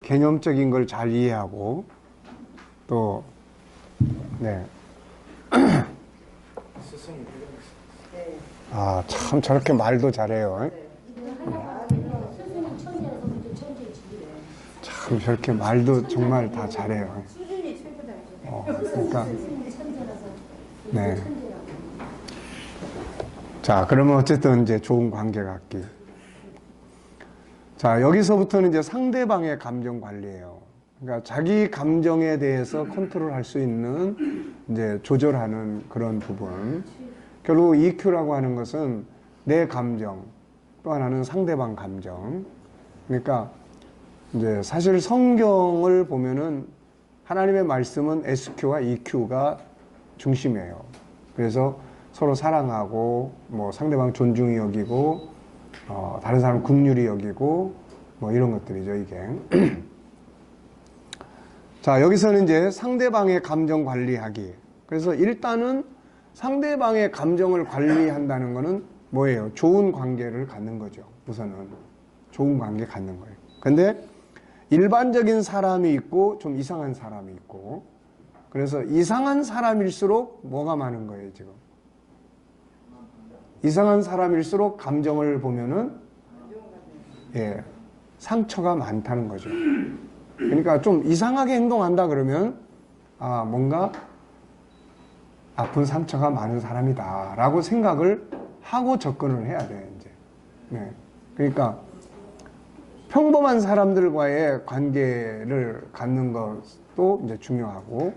개념적인 걸 잘 이해하고 또 네. 아, 참 저렇게 말도 잘해요. 참 저렇게 말도 정말 다 잘해요. 그러니까 네. 자, 그러면 어쨌든 이제 좋은 관계 갖기. 자, 여기서부터는 이제 상대방의 감정 관리예요. 그러니까 자기 감정에 대해서 컨트롤할 수 있는 이제 조절하는 그런 부분. 결국 EQ라고 하는 것은 내 감정, 또 하나는 상대방 감정. 그러니까 이제 사실 성경을 보면은 하나님의 말씀은 SQ와 EQ가 중심이에요. 그래서 서로 사랑하고 뭐 상대방 존중히 여기고 다른 사람 긍휼히 여기고 뭐 이런 것들이죠, 이게. 자, 여기서는 이제 상대방의 감정 관리하기. 그래서 일단은 상대방의 감정을 관리한다는 것은 뭐예요? 좋은 관계를 갖는 거죠. 우선은 좋은 관계 갖는 거예요. 근데 일반적인 사람이 있고 좀 이상한 사람이 있고, 그래서 이상한 사람일수록 뭐가 많은 거예요, 지금? 이상한 사람일수록 감정을 보면은 예, 상처가 많다는 거죠. 그러니까 좀 이상하게 행동한다 그러면 아, 뭔가 아픈 상처가 많은 사람이다 라고 생각을 하고 접근을 해야 돼요, 이제. 네. 그러니까 평범한 사람들과의 관계를 갖는 것도 이제 중요하고,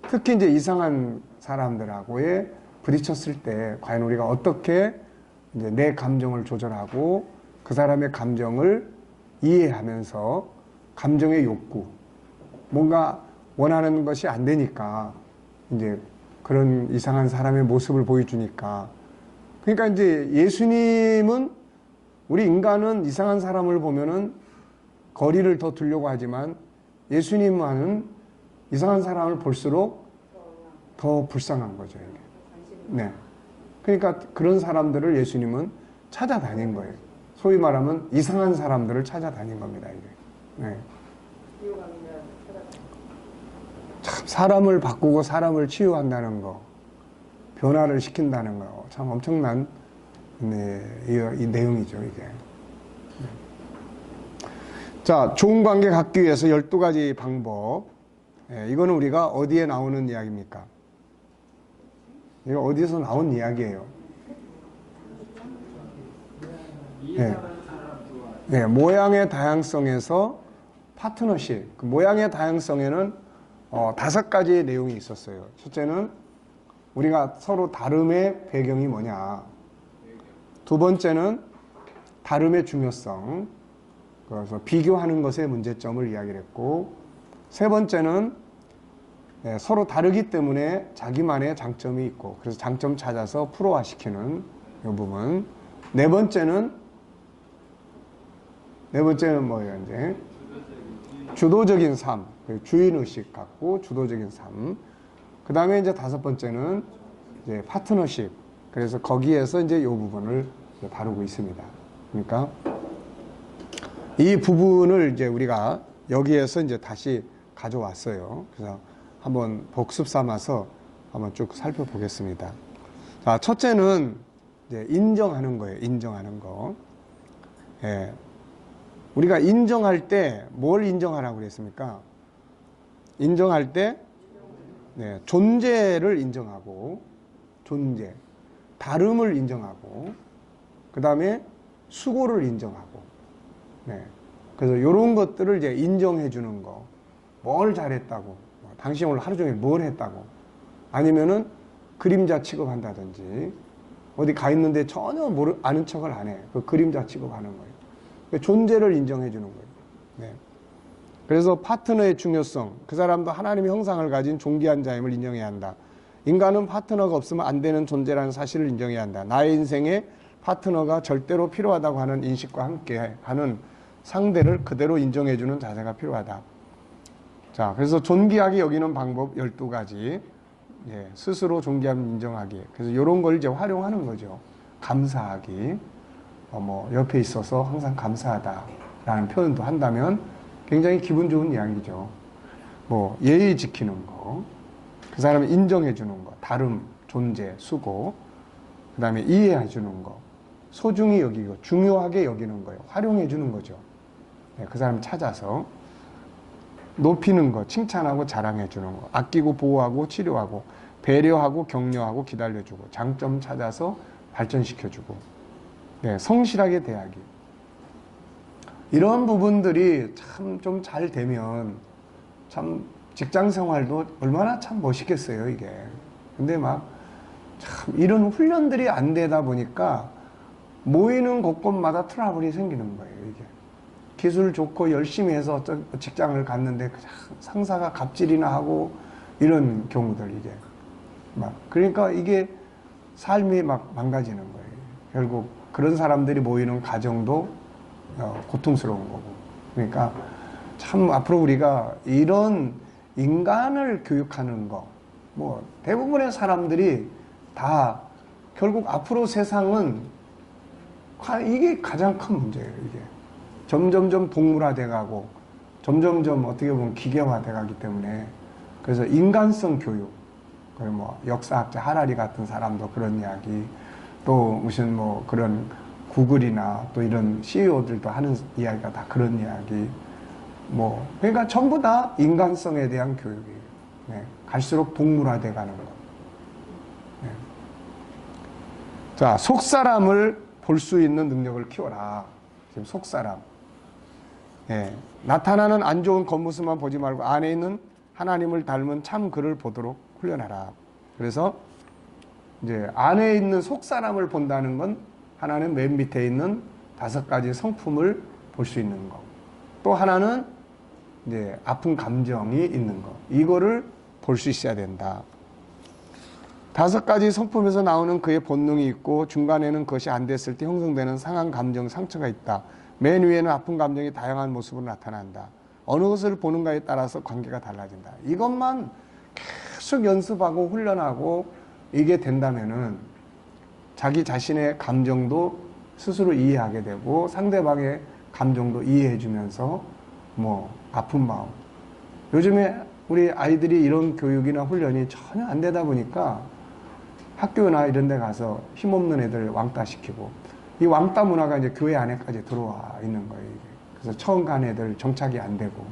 특히 이제 이상한 사람들하고의 부딪혔을 때 과연 우리가 어떻게 이제 내 감정을 조절하고 그 사람의 감정을 이해하면서 감정의 욕구, 뭔가 원하는 것이 안 되니까 이제 그런 이상한 사람의 모습을 보여주니까, 그러니까 이제 예수님은 우리 인간은 이상한 사람을 보면은 거리를 더 두려고 하지만 예수님만은 이상한 사람을 볼수록 더 불쌍한 거죠, 이게. 네. 그러니까 그런 사람들을 예수님은 찾아다닌 거예요. 소위 말하면 이상한 사람들을 찾아다닌 겁니다, 이게. 네. 참 사람을 바꾸고 사람을 치유한다는 거, 변화를 시킨다는 거, 참 엄청난 네, 이 내용이죠, 이게. 자, 좋은 관계 갖기 위해서 12가지 방법. 예, 이거는 우리가 어디에 나오는 이야기입니까? 이거 어디서 나온 이야기예요? 예. 예, 모양의 다양성에서 파트너십. 그 모양의 다양성에는 5가지의 내용이 있었어요. 첫째는 우리가 서로 다름의 배경이 뭐냐. 두 번째는 다름의 중요성. 그래서 비교하는 것의 문제점을 이야기를 했고, 세 번째는 서로 다르기 때문에 자기만의 장점이 있고, 그래서 장점 찾아서 프로화시키는 이 부분. 네 번째는 뭐예요, 이제? 주도적인 삶. 주인의식 갖고 주도적인 삶. 그 다음에 이제 5번째는 이제 파트너십. 그래서 거기에서 이제 이 부분을 다루고 있습니다. 그러니까 이 부분을 이제 우리가 여기에서 이제 다시 가져왔어요. 그래서 한번 복습 삼아서 한번 쭉 살펴보겠습니다. 자, 첫째는 이제 인정하는 거예요. 인정하는 거. 예. 우리가 인정할 때 뭘 인정하라고 그랬습니까? 인정할 때 네, 존재를 인정하고, 존재, 다름을 인정하고, 그 다음에 수고를 인정하고, 네. 그래서 이런 것들을 이제 인정해 주는 거. 뭘 잘했다고, 당신 오늘 하루 종일 뭘 했다고, 아니면은 그림자 취급한다든지, 어디 가 있는데 전혀 아는 척을 안 해. 그 그림자 취급하는 거예요. 존재를 인정해 주는 거예요. 네. 그래서 파트너의 중요성, 그 사람도 하나님의 형상을 가진 존귀한 자임을 인정해야 한다. 인간은 파트너가 없으면 안 되는 존재라는 사실을 인정해야 한다. 나의 인생에 파트너가 절대로 필요하다고 하는 인식과 함께 하는 상대를 그대로 인정해 주는 자세가 필요하다. 자, 그래서 존귀하게 여기는 방법 12가지. 예, 스스로 존귀함 인정하기. 그래서 이런 걸 이제 활용하는 거죠. 감사하기. 옆에 있어서 항상 감사하다라는 표현도 한다면 굉장히 기분 좋은 이야기죠. 뭐 예의 지키는 거, 그 사람을 인정해 주는 거, 다름, 존재, 수고, 그 다음에 이해해 주는 거, 소중히 여기고 중요하게 여기는 거예요. 활용해 주는 거죠. 네, 그 사람 찾아서 높이는 거, 칭찬하고 자랑해 주는 거, 아끼고 보호하고 치료하고 배려하고 격려하고 기다려주고 장점 찾아서 발전시켜주고, 네, 성실하게 대하기. 이런 부분들이 참 좀 잘 되면 참 직장 생활도 얼마나 참 멋있겠어요, 이게. 근데 막 참 이런 훈련들이 안 되다 보니까 모이는 곳곳마다 트러블이 생기는 거예요, 이게. 기술 좋고 열심히 해서 직장을 갔는데 상사가 갑질이나 하고 이런 경우들, 이게. 막 그러니까 이게 삶이 막 망가지는 거예요. 결국 그런 사람들이 모이는 가정도 고통스러운 거고. 그러니까 참 앞으로 우리가 이런 인간을 교육하는 거, 뭐 대부분의 사람들이 다 결국 앞으로 세상은 이게 가장 큰 문제예요. 이게 점점점 동물화돼 가고 점점점 어떻게 보면 기계화돼 가기 때문에, 그래서 인간성 교육, 그리고 뭐 역사학자 하라리 같은 사람도 그런 이야기, 또 무슨 뭐 그런 구글이나 또 이런 CEO들도 하는 이야기가 다 그런 이야기. 뭐 그러니까 전부 다 인간성에 대한 교육이에요. 네, 갈수록 동물화돼 가는 거. 네. 자, 속사람을 볼 수 있는 능력을 키워라. 지금 속사람. 네, 나타나는 안 좋은 겉모습만 보지 말고 안에 있는 하나님을 닮은 참 그를 보도록 훈련하라. 그래서 이제 안에 있는 속사람을 본다는 건 하나는 맨 밑에 있는 5가지 성품을 볼 수 있는 거. 또 하나는 이제 아픈 감정이 있는 거. 이거를 볼 수 있어야 된다. 5가지 성품에서 나오는 그의 본능이 있고 중간에는 그것이 안 됐을 때 형성되는 상한 감정, 상처가 있다. 맨 위에는 아픈 감정이 다양한 모습으로 나타난다. 어느 것을 보는가에 따라서 관계가 달라진다. 이것만 계속 연습하고 훈련하고 이게 된다면은 자기 자신의 감정도 스스로 이해하게 되고 상대방의 감정도 이해해 주면서 뭐 아픈 마음. 요즘에 우리 아이들이 이런 교육이나 훈련이 전혀 안 되다 보니까 학교나 이런 데 가서 힘없는 애들 왕따시키고, 이 왕따 문화가 이제 교회 안에까지 들어와 있는 거예요, 이게. 그래서 처음 간 애들 정착이 안 되고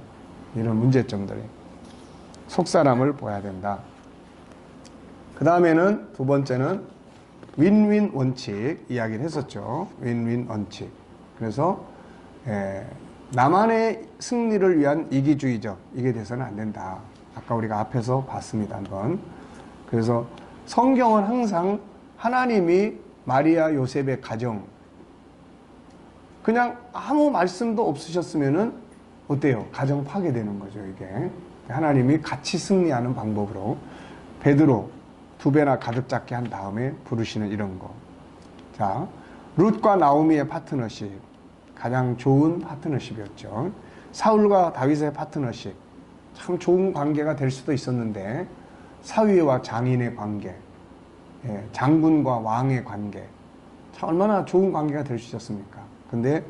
이런 문제점들이. 속사람을 봐야 된다. 그 다음에는 두 번째는 윈윈 원칙 이야기를 했었죠. 윈윈 원칙. 그래서 나만의 승리를 위한 이기주의적, 이게 돼서는 안 된다. 아까 우리가 앞에서 봤습니다, 한번. 그래서 성경은 항상 하나님이 마리아 요셉의 가정, 그냥 아무 말씀도 없으셨으면은 어때요? 가정 파괴되는 거죠, 이게. 하나님이 같이 승리하는 방법으로 베드로 2배나 가득 잡게 한 다음에 부르시는 이런 거. 자, 룻과 나오미의 파트너십, 가장 좋은 파트너십이었죠. 사울과 다윗의 파트너십, 참 좋은 관계가 될 수도 있었는데, 사위와 장인의 관계, 장군과 왕의 관계, 참 얼마나 좋은 관계가 될 수 있었습니까? 근데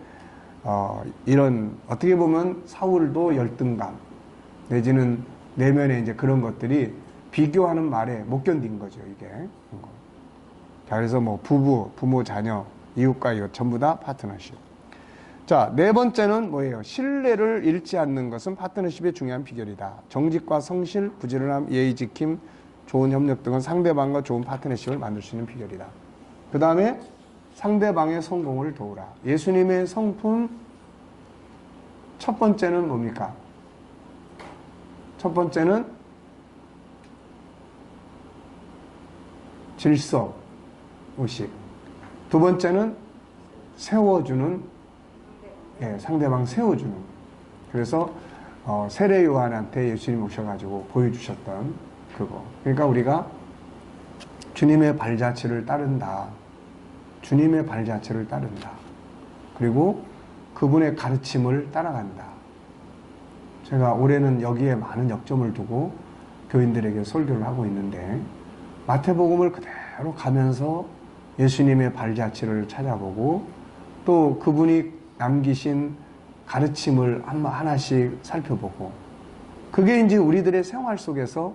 이런 어떻게 보면 사울도 열등감 내지는 내면에 이제 그런 것들이 비교하는 말에 못 견딘 거죠, 이게. 자, 그래서 뭐 부모, 자녀, 이웃과 이웃 전부 다 파트너십. 자, 네 번째는 뭐예요? 신뢰를 잃지 않는 것은 파트너십의 중요한 비결이다. 정직과 성실, 부지런함, 예의 지킴, 좋은 협력 등은 상대방과 좋은 파트너십을 만들 수 있는 비결이다. 그 다음에 상대방의 성공을 도우라. 예수님의 성품 첫 번째는 뭡니까? 첫 번째는 질서, 의식. 두 번째는 세워주는, 상대방 세워주는. 그래서 세례 요한한테 예수님 오셔가지고 보여주셨던 그거. 그러니까 우리가 주님의 발자취를 따른다. 주님의 발자취를 따른다. 그리고 그분의 가르침을 따라간다. 제가 올해는 여기에 많은 역점을 두고 교인들에게 설교를 하고 있는데, 마태복음을 그대로 가면서 예수님의 발자취를 찾아보고 또 그분이 남기신 가르침을 하나씩 살펴보고, 그게 이제 우리들의 생활 속에서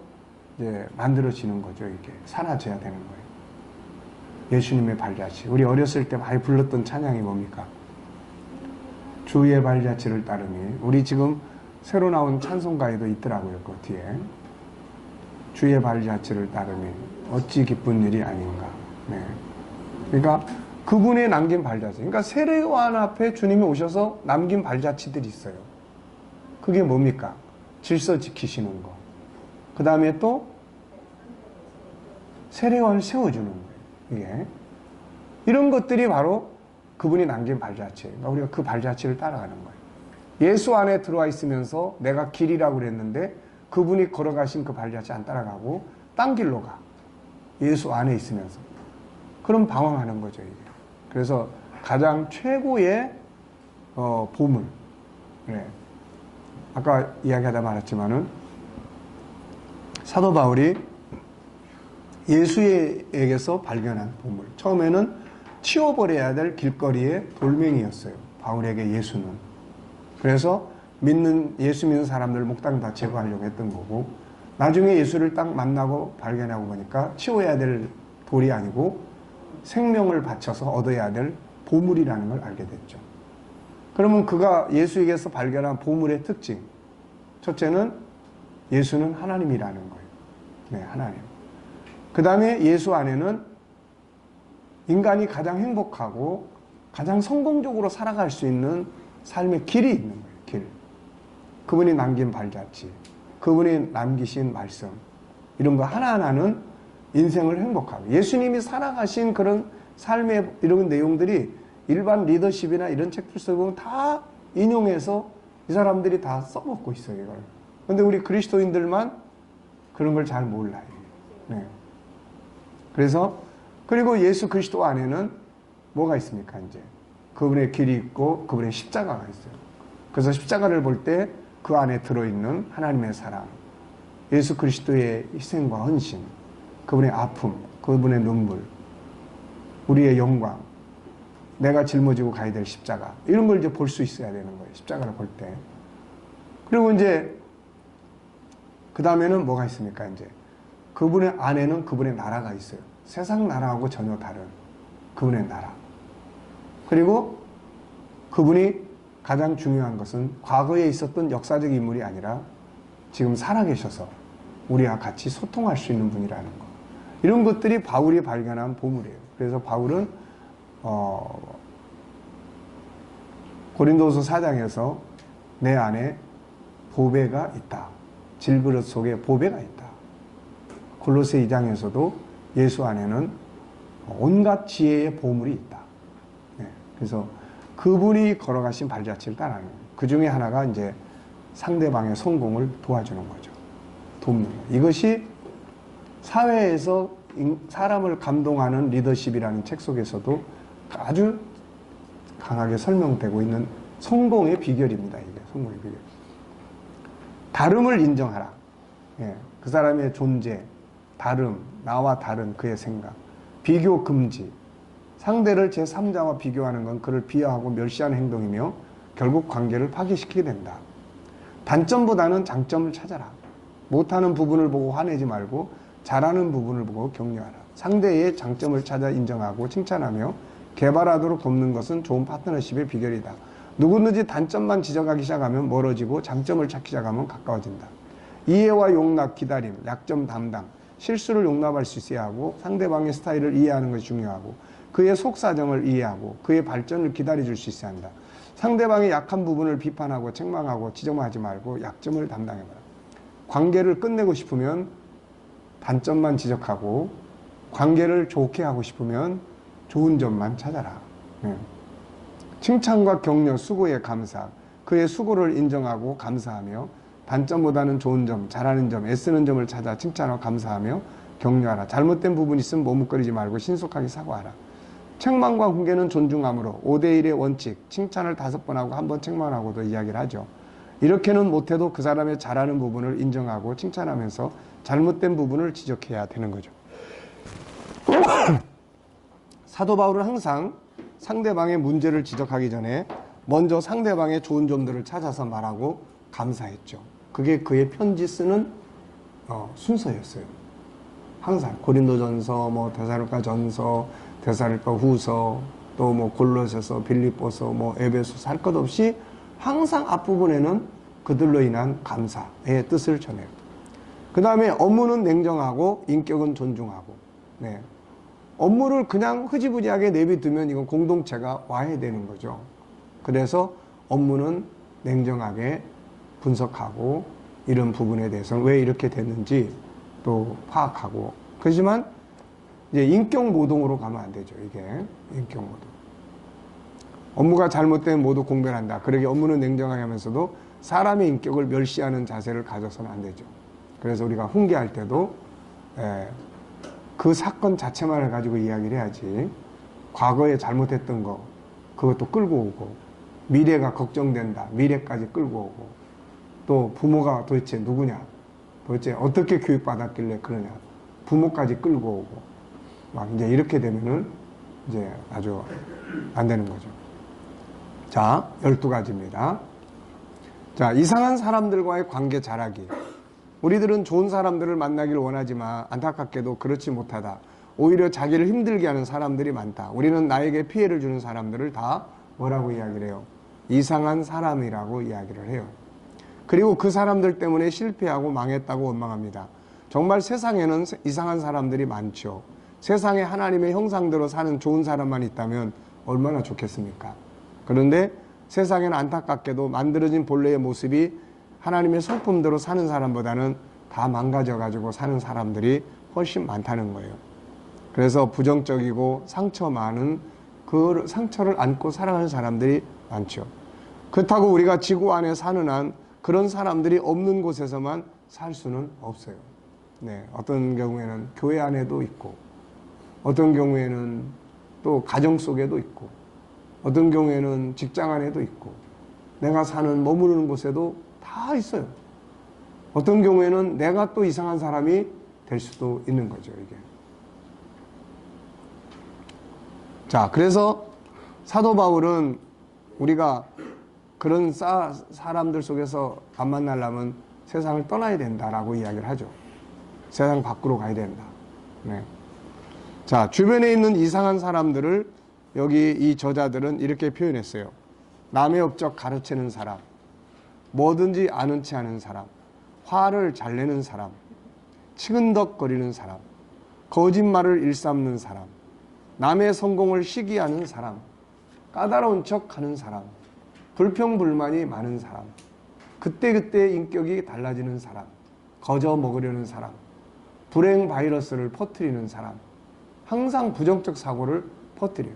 이제 만들어지는 거죠. 이게 사라져야 되는 거예요. 예수님의 발자취. 우리 어렸을 때 많이 불렀던 찬양이 뭡니까? 주의 발자취를 따르니. 우리 지금 새로 나온 찬송가에도 있더라고요. 그 뒤에. 주의 발자취를 따르니 어찌 기쁜 일이 아닌가. 네. 그러니까 그분의 남긴 발자취. 그러니까 세례요한 앞에 주님이 오셔서 남긴 발자취들이 있어요. 그게 뭡니까? 질서 지키시는 거. 그 다음에 또 세례요한을 세워주는 거예요. 이게. 이런 것들이 바로 그분이 남긴 발자취예요. 그러니까 우리가 그 발자취를 따라가는 거예요. 예수 안에 들어와 있으면서 내가 길이라고 그랬는데 그분이 걸어가신 그 발자취 안 따라가고 딴 길로 가. 예수 안에 있으면서. 그럼 방황하는 거죠, 이게. 그래서 가장 최고의 보물. 네. 아까 이야기하다 말했지만은 사도 바울이 예수에게서 발견한 보물. 처음에는 치워버려야 될 길거리의 돌멩이였어요. 바울에게 예수는. 그래서 예수 믿는 사람들 목당 다 제거하려고 했던 거고, 나중에 예수를 딱 만나고 발견하고 보니까 치워야 될 돌이 아니고 생명을 바쳐서 얻어야 될 보물이라는 걸 알게 됐죠. 그러면 그가 예수에게서 발견한 보물의 특징. 첫째는 예수는 하나님이라는 거예요. 네, 하나님. 그 다음에 예수 안에는 인간이 가장 행복하고 가장 성공적으로 살아갈 수 있는 삶의 길이 있는 거예요. 길. 그분이 남긴 발자취, 그분이 남기신 말씀, 이런 거 하나하나는 인생을 행복하고, 예수님이 살아가신 그런 삶의 이런 내용들이 일반 리더십이나 이런 책들 쓰고 다 인용해서 이 사람들이 다 써먹고 있어요, 이걸. 근데 우리 그리스도인들만 그런 걸 잘 몰라요. 네. 그래서, 그리고 예수 그리스도 안에는 뭐가 있습니까, 이제? 그분의 길이 있고, 그분의 십자가가 있어요. 그래서 십자가를 볼 때 그 안에 들어있는 하나님의 사랑, 예수 그리스도의 희생과 헌신, 그분의 아픔, 그분의 눈물, 우리의 영광, 내가 짊어지고 가야 될 십자가, 이런 걸 이제 볼 수 있어야 되는 거예요. 십자가를 볼 때. 그리고 이제 그 다음에는 뭐가 있습니까? 이제 그분의 안에는 그분의 나라가 있어요. 세상 나라하고 전혀 다른 그분의 나라. 그리고 그분이 가장 중요한 것은 과거에 있었던 역사적 인물이 아니라 지금 살아계셔서 우리와 같이 소통할 수 있는 분이라는 거. 이런 것들이 바울이 발견한 보물이에요. 그래서 바울은 고린도서 4장에서 내 안에 보배가 있다. 질그릇 속에 보배가 있다. 골로새 2장에서도 예수 안에는 온갖 지혜의 보물이 있다. 네. 그래서 그분이 걸어가신 발자취를 따라하는 거예요. 그 중에 하나가 이제 상대방의 성공을 도와주는 거죠. 돕는 거예요. 이것이 사회에서 사람을 감동하는 리더십이라는 책 속에서도 아주 강하게 설명되고 있는 성공의 비결입니다. 이게 성공의 비결. 다름을 인정하라. 예, 그 사람의 존재, 다름, 나와 다른 그의 생각, 비교 금지. 상대를 제3자와 비교하는 건 그를 비하하고 멸시하는 행동이며 결국 관계를 파괴시키게 된다. 단점보다는 장점을 찾아라. 못하는 부분을 보고 화내지 말고 잘하는 부분을 보고 격려하라. 상대의 장점을 찾아 인정하고 칭찬하며 개발하도록 돕는 것은 좋은 파트너십의 비결이다. 누구든지 단점만 지적하기 시작하면 멀어지고 장점을 찾기 시작하면 가까워진다. 이해와 용납, 기다림, 약점 담당, 실수를 용납할 수 있어야 하고 상대방의 스타일을 이해하는 것이 중요하고 그의 속사정을 이해하고 그의 발전을 기다려줄 수 있어야 한다. 상대방의 약한 부분을 비판하고 책망하고 지적하지 말고 약점을 담당해봐라. 관계를 끝내고 싶으면 단점만 지적하고 관계를 좋게 하고 싶으면 좋은 점만 찾아라. 칭찬과 격려, 수고에 감사, 그의 수고를 인정하고 감사하며 단점보다는 좋은 점, 잘하는 점, 애쓰는 점을 찾아 칭찬하고 감사하며 격려하라. 잘못된 부분이 있으면 머뭇거리지 말고 신속하게 사과하라. 책망과 훈계는 존중함으로 5대1의 원칙, 칭찬을 5번 하고 1번 책망하고도 이야기를 하죠. 이렇게는 못해도 그 사람의 잘하는 부분을 인정하고 칭찬하면서 잘못된 부분을 지적해야 되는 거죠. 사도 바울은 항상 상대방의 문제를 지적하기 전에 먼저 상대방의 좋은 점들을 찾아서 말하고 감사했죠. 그게 그의 편지 쓰는 순서였어요. 항상 고린도전서, 뭐 데살로니가전서, 데살로니가후서, 또 뭐 골로새서, 빌립보서, 뭐 에베소서 할 것 없이 항상 앞부분에는 그들로 인한 감사의 뜻을 전해요. 그 다음에 업무는 냉정하고 인격은 존중하고. 네. 업무를 그냥 흐지부지하게 내비두면 이건 공동체가 와해되는 거죠. 그래서 업무는 냉정하게 분석하고 이런 부분에 대해서는 왜 이렇게 됐는지 또 파악하고. 그렇지만 이제 인격 모독으로 가면 안 되죠. 이게 인격 모독. 업무가 잘못되면 모두 공변한다. 그러게 업무는 냉정하게 하면서도 사람의 인격을 멸시하는 자세를 가져서는 안 되죠. 그래서 우리가 훈계할 때도 그 사건 자체만을 가지고 이야기를 해야지 과거에 잘못했던 거 그것도 끌고 오고 미래가 걱정된다. 미래까지 끌고 오고 또 부모가 도대체 누구냐 도대체 어떻게 교육받았길래 그러냐 부모까지 끌고 오고 막 이제 이렇게 되면은 이제 아주 안 되는 거죠. 자, 12가지입니다. 자, 이상한 사람들과의 관계 잘하기. 우리들은 좋은 사람들을 만나길 원하지만 안타깝게도 그렇지 못하다. 오히려 자기를 힘들게 하는 사람들이 많다. 우리는 나에게 피해를 주는 사람들을 다 뭐라고 이야기를 해요? 이상한 사람이라고 이야기를 해요. 그리고 그 사람들 때문에 실패하고 망했다고 원망합니다. 정말 세상에는 이상한 사람들이 많죠. 세상에 하나님의 형상대로 사는 좋은 사람만 있다면 얼마나 좋겠습니까? 그런데 세상에는 안타깝게도 만들어진 본래의 모습이 하나님의 성품대로 사는 사람보다는 다 망가져가지고 사는 사람들이 훨씬 많다는 거예요. 그래서 부정적이고 상처 많은 그 상처를 안고 살아가는 사람들이 많죠. 그렇다고 우리가 지구 안에 사는 한 그런 사람들이 없는 곳에서만 살 수는 없어요. 네, 어떤 경우에는 교회 안에도 있고 어떤 경우에는 또 가정 속에도 있고 어떤 경우에는 직장 안에도 있고 내가 사는 머무르는 곳에도 다 있어요. 어떤 경우에는 내가 또 이상한 사람이 될 수도 있는 거죠, 이게. 자, 그래서 사도 바울은 우리가 그런 사람들 속에서 안 만나려면 세상을 떠나야 된다라고 이야기를 하죠. 세상 밖으로 가야 된다. 네. 자, 주변에 있는 이상한 사람들을 여기 이 저자들은 이렇게 표현했어요. 남의 업적 가르치는 사람, 뭐든지 아는 체 하는 사람, 화를 잘 내는 사람, 치근덕거리는 사람, 거짓말을 일삼는 사람, 남의 성공을 시기하는 사람, 까다로운 척 하는 사람, 불평불만이 많은 사람, 그때그때 인격이 달라지는 사람, 거저 먹으려는 사람, 불행 바이러스를 퍼뜨리는 사람, 항상 부정적 사고를 퍼뜨려요.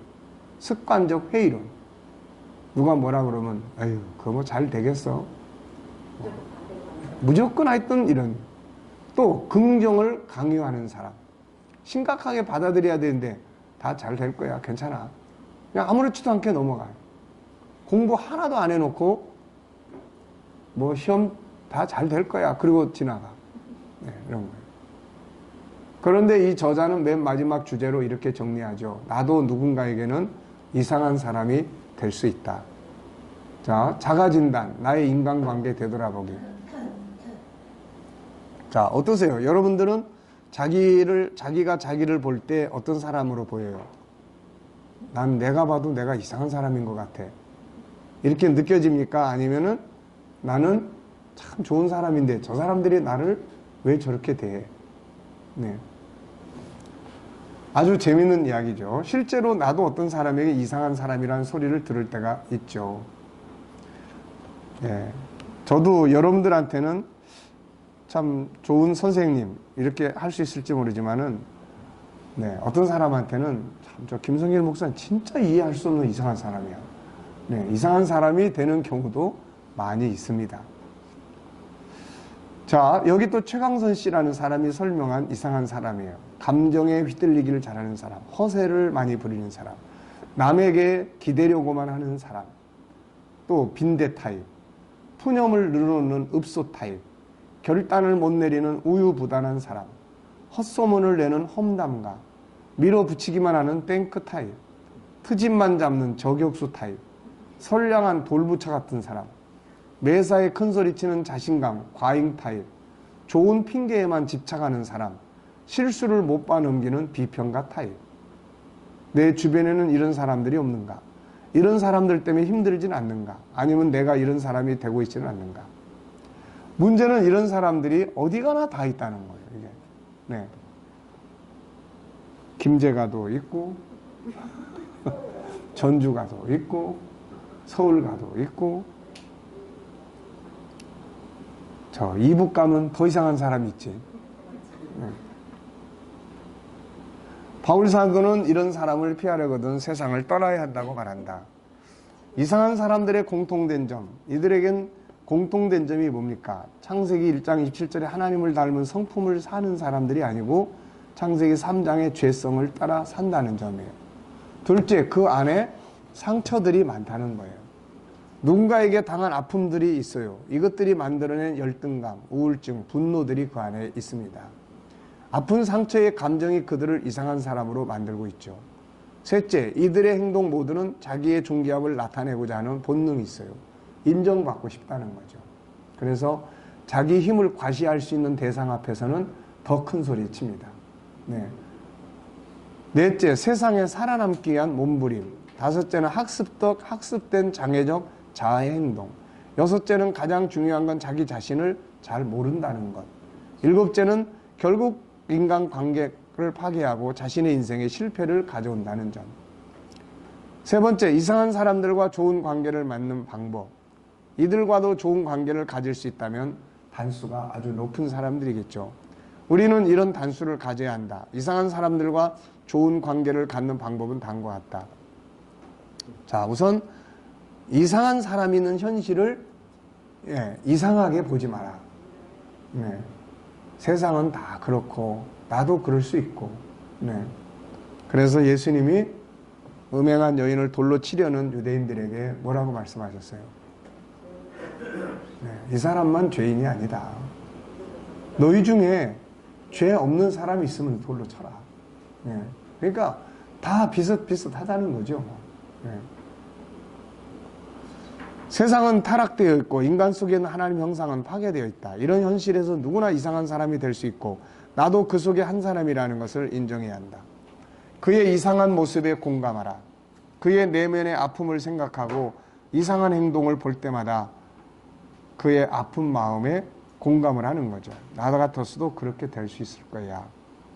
습관적 회의론. 누가 뭐라 그러면 아유 그거 뭐 잘 되겠어. 무조건 하여튼 이런. 또 긍정을 강요하는 사람. 심각하게 받아들여야 되는데 다 잘 될 거야. 괜찮아. 그냥 아무렇지도 않게 넘어가요. 공부 하나도 안 해놓고 뭐 시험 다 잘 될 거야. 그리고 지나가. 네, 이런 거예요. 그런데 이 저자는 맨 마지막 주제로 이렇게 정리하죠. 나도 누군가에게는 이상한 사람이 될 수 있다. 자, 자가진단, 나의 인간관계 되돌아보기. 자, 어떠세요? 여러분들은 자기가 자기를 볼 때 어떤 사람으로 보여요? 난 내가 봐도 내가 이상한 사람인 것 같아. 이렇게 느껴집니까? 아니면은 나는 참 좋은 사람인데 저 사람들이 나를 왜 저렇게 대해? 네. 아주 재밌는 이야기죠. 실제로 나도 어떤 사람에게 이상한 사람이라는 소리를 들을 때가 있죠. 예. 저도 여러분들한테는 참 좋은 선생님 이렇게 할 수 있을지 모르지만은 네, 어떤 사람한테는 참 저 김성길 목사는 진짜 이해할 수 없는 이상한 사람이야. 네, 이상한 사람이 되는 경우도 많이 있습니다. 자, 여기 또 최강선 씨라는 사람이 설명한 이상한 사람이에요. 감정에 휘둘리기를 잘하는 사람, 허세를 많이 부리는 사람, 남에게 기대려고만 하는 사람, 또 빈대 타입, 푸념을 늘어놓는 읍소 타입, 결단을 못 내리는 우유부단한 사람, 헛소문을 내는 험담가, 밀어붙이기만 하는 땡크 타입, 트집만 잡는 저격수 타입, 선량한 돌부처 같은 사람, 매사에 큰소리치는 자신감, 과잉 타입, 좋은 핑계에만 집착하는 사람, 실수를 못 봐넘기는 비평가 타입. 내 주변에는 이런 사람들이 없는가? 이런 사람들 때문에 힘들진 않는가? 아니면 내가 이런 사람이 되고 있지는 않는가? 문제는 이런 사람들이 어디 가나 다 있다는 거예요. 이게. 네. 김제가도 있고 전주가도 있고 서울가도 있고, 저 이북 가면 더 이상한 사람이 있지. 네. 바울 사도는 이런 사람을 피하려거든 세상을 떠나야 한다고 말한다. 이상한 사람들의 공통된 점, 이들에겐 공통된 점이 뭡니까? 창세기 1장 27절에 하나님을 닮은 성품을 사는 사람들이 아니고 창세기 3장의 죄성을 따라 산다는 점이에요. 둘째, 그 안에 상처들이 많다는 거예요. 누군가에게 당한 아픔들이 있어요. 이것들이 만들어낸 열등감, 우울증, 분노들이 그 안에 있습니다. 아픈 상처의 감정이 그들을 이상한 사람으로 만들고 있죠. 셋째, 이들의 행동 모두는 자기의 존귀함을 나타내고자 하는 본능이 있어요. 인정받고 싶다는 거죠. 그래서 자기 힘을 과시할 수 있는 대상 앞에서는 더 큰 소리 칩니다. 네. 넷째, 세상에 살아남기 위한 몸부림. 다섯째는 학습된 장애적 자아의 행동. 여섯째는 가장 중요한 건 자기 자신을 잘 모른다는 것. 일곱째는 결국 인간관계를 파괴하고 자신의 인생에 실패를 가져온다는 점. 세 번째, 이상한 사람들과 좋은 관계를 맺는 방법. 이들과도 좋은 관계를 가질 수 있다면 단수가 아주 높은 사람들이겠죠. 우리는 이런 단수를 가져야 한다. 이상한 사람들과 좋은 관계를 갖는 방법은 다음과 같다. 자, 우선 이상한 사람이 있는 현실을 이상하게 보지 마라. 네. 세상은 다 그렇고 나도 그럴 수 있고. 네. 그래서 예수님이 음행한 여인을 돌로 치려는 유대인들에게 뭐라고 말씀하셨어요? 네. 이 사람만 죄인이 아니다. 너희 중에 죄 없는 사람이 있으면 돌로 쳐라. 네. 그러니까 다 비슷비슷하다는 거죠. 네. 세상은 타락되어 있고 인간 속에는 하나님 형상은 파괴되어 있다. 이런 현실에서 누구나 이상한 사람이 될 수 있고 나도 그 속에 한 사람이라는 것을 인정해야 한다. 그의 이상한 모습에 공감하라. 그의 내면의 아픔을 생각하고 이상한 행동을 볼 때마다 그의 아픈 마음에 공감을 하는 거죠. 나 같았어도 그렇게 될 수 있을 거야.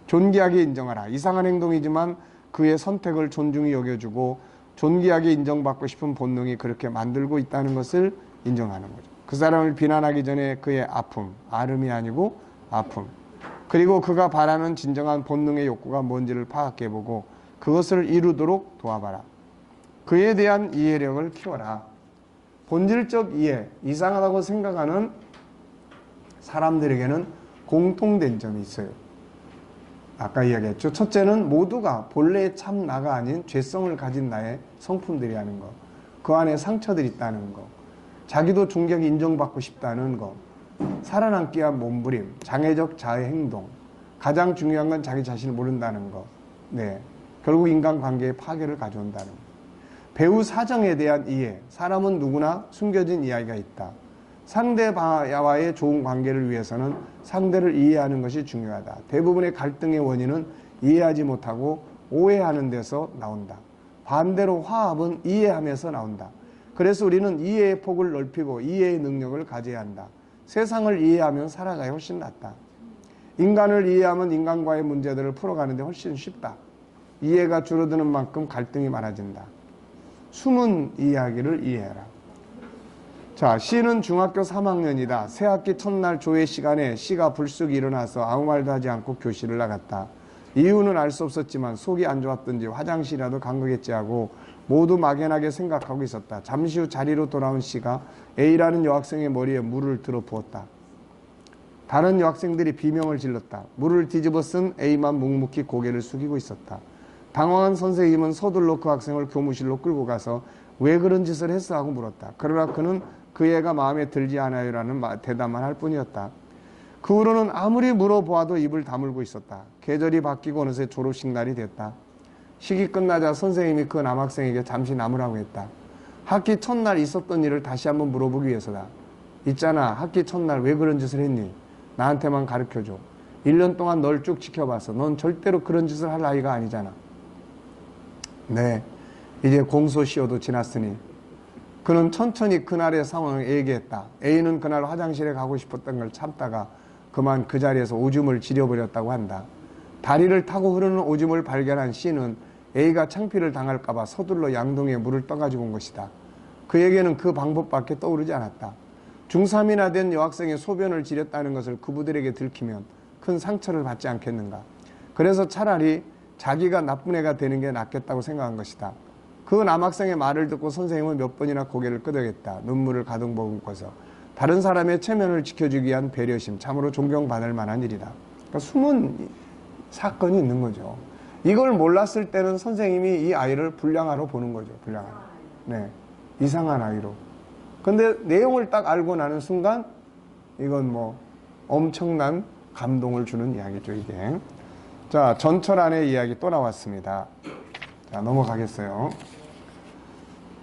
존귀하게 인정하라. 이상한 행동이지만 그의 선택을 존중히 여겨주고 존귀하게 인정받고 싶은 본능이 그렇게 만들고 있다는 것을 인정하는 거죠. 그 사람을 비난하기 전에 그의 아픔, 아름이 아니고 아픔, 그리고 그가 바라는 진정한 본능의 욕구가 뭔지를 파악해보고 그것을 이루도록 도와봐라. 그에 대한 이해력을 키워라. 본질적 이해, 이상하다고 생각하는 사람들에게는 공통된 점이 있어요. 아까 이야기했죠. 첫째는 모두가 본래의 참 나가 아닌 죄성을 가진 나의 성품들이라는 것. 그 안에 상처들이 있다는 것. 자기도 존경이 인정받고 싶다는 것. 살아남기 위한 몸부림, 장애적 자의 행동. 가장 중요한 건 자기 자신을 모른다는 것. 네. 결국 인간관계의 파괴를 가져온다는 것. 배우 사정에 대한 이해. 사람은 누구나 숨겨진 이야기가 있다. 상대와의 좋은 관계를 위해서는 상대를 이해하는 것이 중요하다. 대부분의 갈등의 원인은 이해하지 못하고 오해하는 데서 나온다. 반대로 화합은 이해하면서 나온다. 그래서 우리는 이해의 폭을 넓히고 이해의 능력을 가져야 한다. 세상을 이해하면 살아가야 훨씬 낫다. 인간을 이해하면 인간과의 문제들을 풀어가는데 훨씬 쉽다. 이해가 줄어드는 만큼 갈등이 많아진다. 숨은 이야기를 이해해라. 자, C는 중학교 3학년이다. 새학기 첫날 조회 시간에 C가 불쑥 일어나서 아무 말도 하지 않고 교실을 나갔다. 이유는 알 수 없었지만 속이 안 좋았던지 화장실이라도 간 거겠지 하고 모두 막연하게 생각하고 있었다. 잠시 후 자리로 돌아온 C가 A라는 여학생의 머리에 물을 들어 부었다. 다른 여학생들이 비명을 질렀다. 물을 뒤집어 쓴 A만 묵묵히 고개를 숙이고 있었다. 당황한 선생님은 서둘러 그 학생을 교무실로 끌고 가서 왜 그런 짓을 했어? 하고 물었다. 그러나 그는 그 애가 마음에 들지 않아요라는 대답만 할 뿐이었다. 그 후로는 아무리 물어보아도 입을 다물고 있었다. 계절이 바뀌고 어느새 졸업식 날이 됐다. 식이 끝나자 선생님이 그 남학생에게 잠시 남으라고 했다. 학기 첫날 있었던 일을 다시 한번 물어보기 위해서다. 있잖아, 학기 첫날 왜 그런 짓을 했니? 나한테만 가르쳐줘. 1년 동안 널 쭉 지켜봤어. 넌 절대로 그런 짓을 할 아이가 아니잖아. 네, 이제 공소시효도 지났으니 그는 천천히 그날의 상황을 얘기했다. A는 그날 화장실에 가고 싶었던 걸 참다가 그만 그 자리에서 오줌을 지려버렸다고 한다. 다리를 타고 흐르는 오줌을 발견한 C는 A가 창피를 당할까봐 서둘러 양동이에 물을 떠가지고 온 것이다. 그에게는 그 방법밖에 떠오르지 않았다. 중3이나 된 여학생의 소변을 지렸다는 것을 그부들에게 들키면 큰 상처를 받지 않겠는가. 그래서 차라리 자기가 나쁜 애가 되는 게 낫겠다고 생각한 것이다. 그 남학생의 말을 듣고 선생님은 몇 번이나 고개를 끄덕였다. 눈물을 가득 머금고서. 다른 사람의 체면을 지켜주기 위한 배려심, 참으로 존경받을 만한 일이다. 그러니까 숨은 사건이 있는 거죠. 이걸 몰랐을 때는 선생님이 이 아이를 불량아로 보는 거죠. 불량아. 네, 이상한 아이로. 근데 내용을 딱 알고 나는 순간 이건 뭐 엄청난 감동을 주는 이야기죠, 이게. 자, 전철안의 이야기 또 나왔습니다. 자, 넘어가겠어요.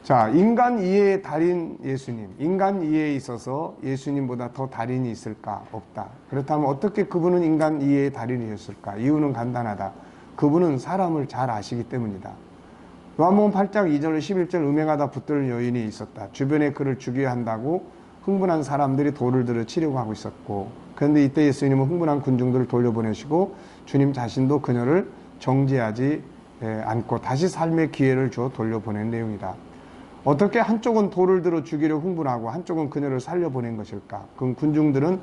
자, 인간 이해의 달인 예수님. 인간 이해에 있어서 예수님보다 더 달인이 있을까? 없다. 그렇다면 어떻게 그분은 인간 이해의 달인이었을까? 이유는 간단하다. 그분은 사람을 잘 아시기 때문이다. 요한복음 8장 2절 11절 음행하다 붙드는 여인이 있었다. 주변에 그를 죽여야 한다고 흥분한 사람들이 돌을 들어 치려고 하고 있었고, 그런데 이때 예수님은 흥분한 군중들을 돌려보내시고 주님 자신도 그녀를 정죄하지 않고 다시 삶의 기회를 주어 돌려보낸 내용이다. 어떻게 한쪽은 돌을 들어 죽이려 흥분하고 한쪽은 그녀를 살려보낸 것일까? 그 군중들은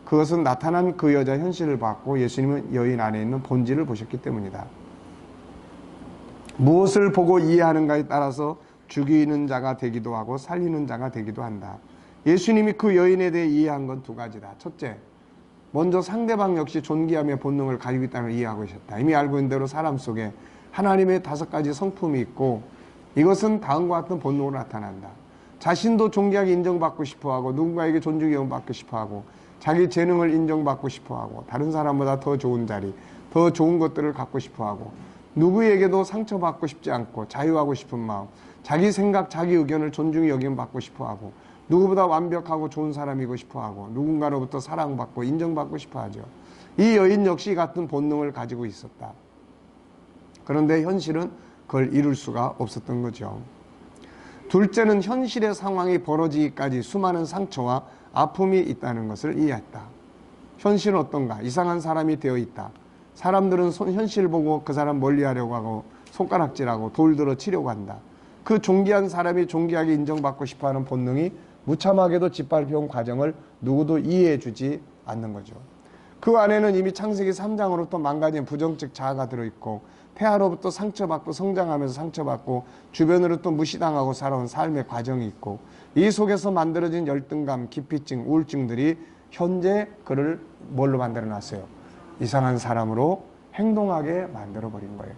그것은 나타난 그 여자 현실을 봤고 예수님은 여인 안에 있는 본질을 보셨기 때문이다. 무엇을 보고 이해하는가에 따라서 죽이는 자가 되기도 하고 살리는 자가 되기도 한다. 예수님이 그 여인에 대해 이해한 건 두 가지다. 첫째, 먼저 상대방 역시 존귀함의 본능을 가지고 있다는 걸 이해하고 계셨다. 이미 알고 있는 대로 사람 속에 하나님의 5가지 성품이 있고 이것은 다음과 같은 본능으로 나타난다. 자신도 존귀하게 인정받고 싶어하고 누군가에게 존중을 받고 싶어하고 자기 재능을 인정받고 싶어하고 다른 사람보다 더 좋은 자리, 더 좋은 것들을 갖고 싶어하고 누구에게도 상처받고 싶지 않고 자유하고 싶은 마음, 자기 생각, 자기 의견을 존중히 여김받고 싶어하고 누구보다 완벽하고 좋은 사람이고 싶어하고 누군가로부터 사랑받고 인정받고 싶어하죠. 이 여인 역시 같은 본능을 가지고 있었다. 그런데 현실은 그걸 이룰 수가 없었던 거죠. 둘째는 현실의 상황이 벌어지기까지 수많은 상처와 아픔이 있다는 것을 이해했다. 현실은 어떤가? 이상한 사람이 되어 있다. 사람들은 현실 보고 그 사람 멀리하려고 하고 손가락질하고 돌 들어 치려고 한다. 그 존귀한 사람이 존귀하게 인정받고 싶어하는 본능이 무참하게도 짓밟혀온 과정을 누구도 이해해주지 않는 거죠. 그 안에는 이미 창세기 3장으로부터 망가진 부정적 자아가 들어있고 태아로부터 상처받고 성장하면서 상처받고 주변으로 또 무시당하고 살아온 삶의 과정이 있고 이 속에서 만들어진 열등감, 기피증, 우울증들이 현재 그를 뭘로 만들어놨어요? 이상한 사람으로 행동하게 만들어버린 거예요.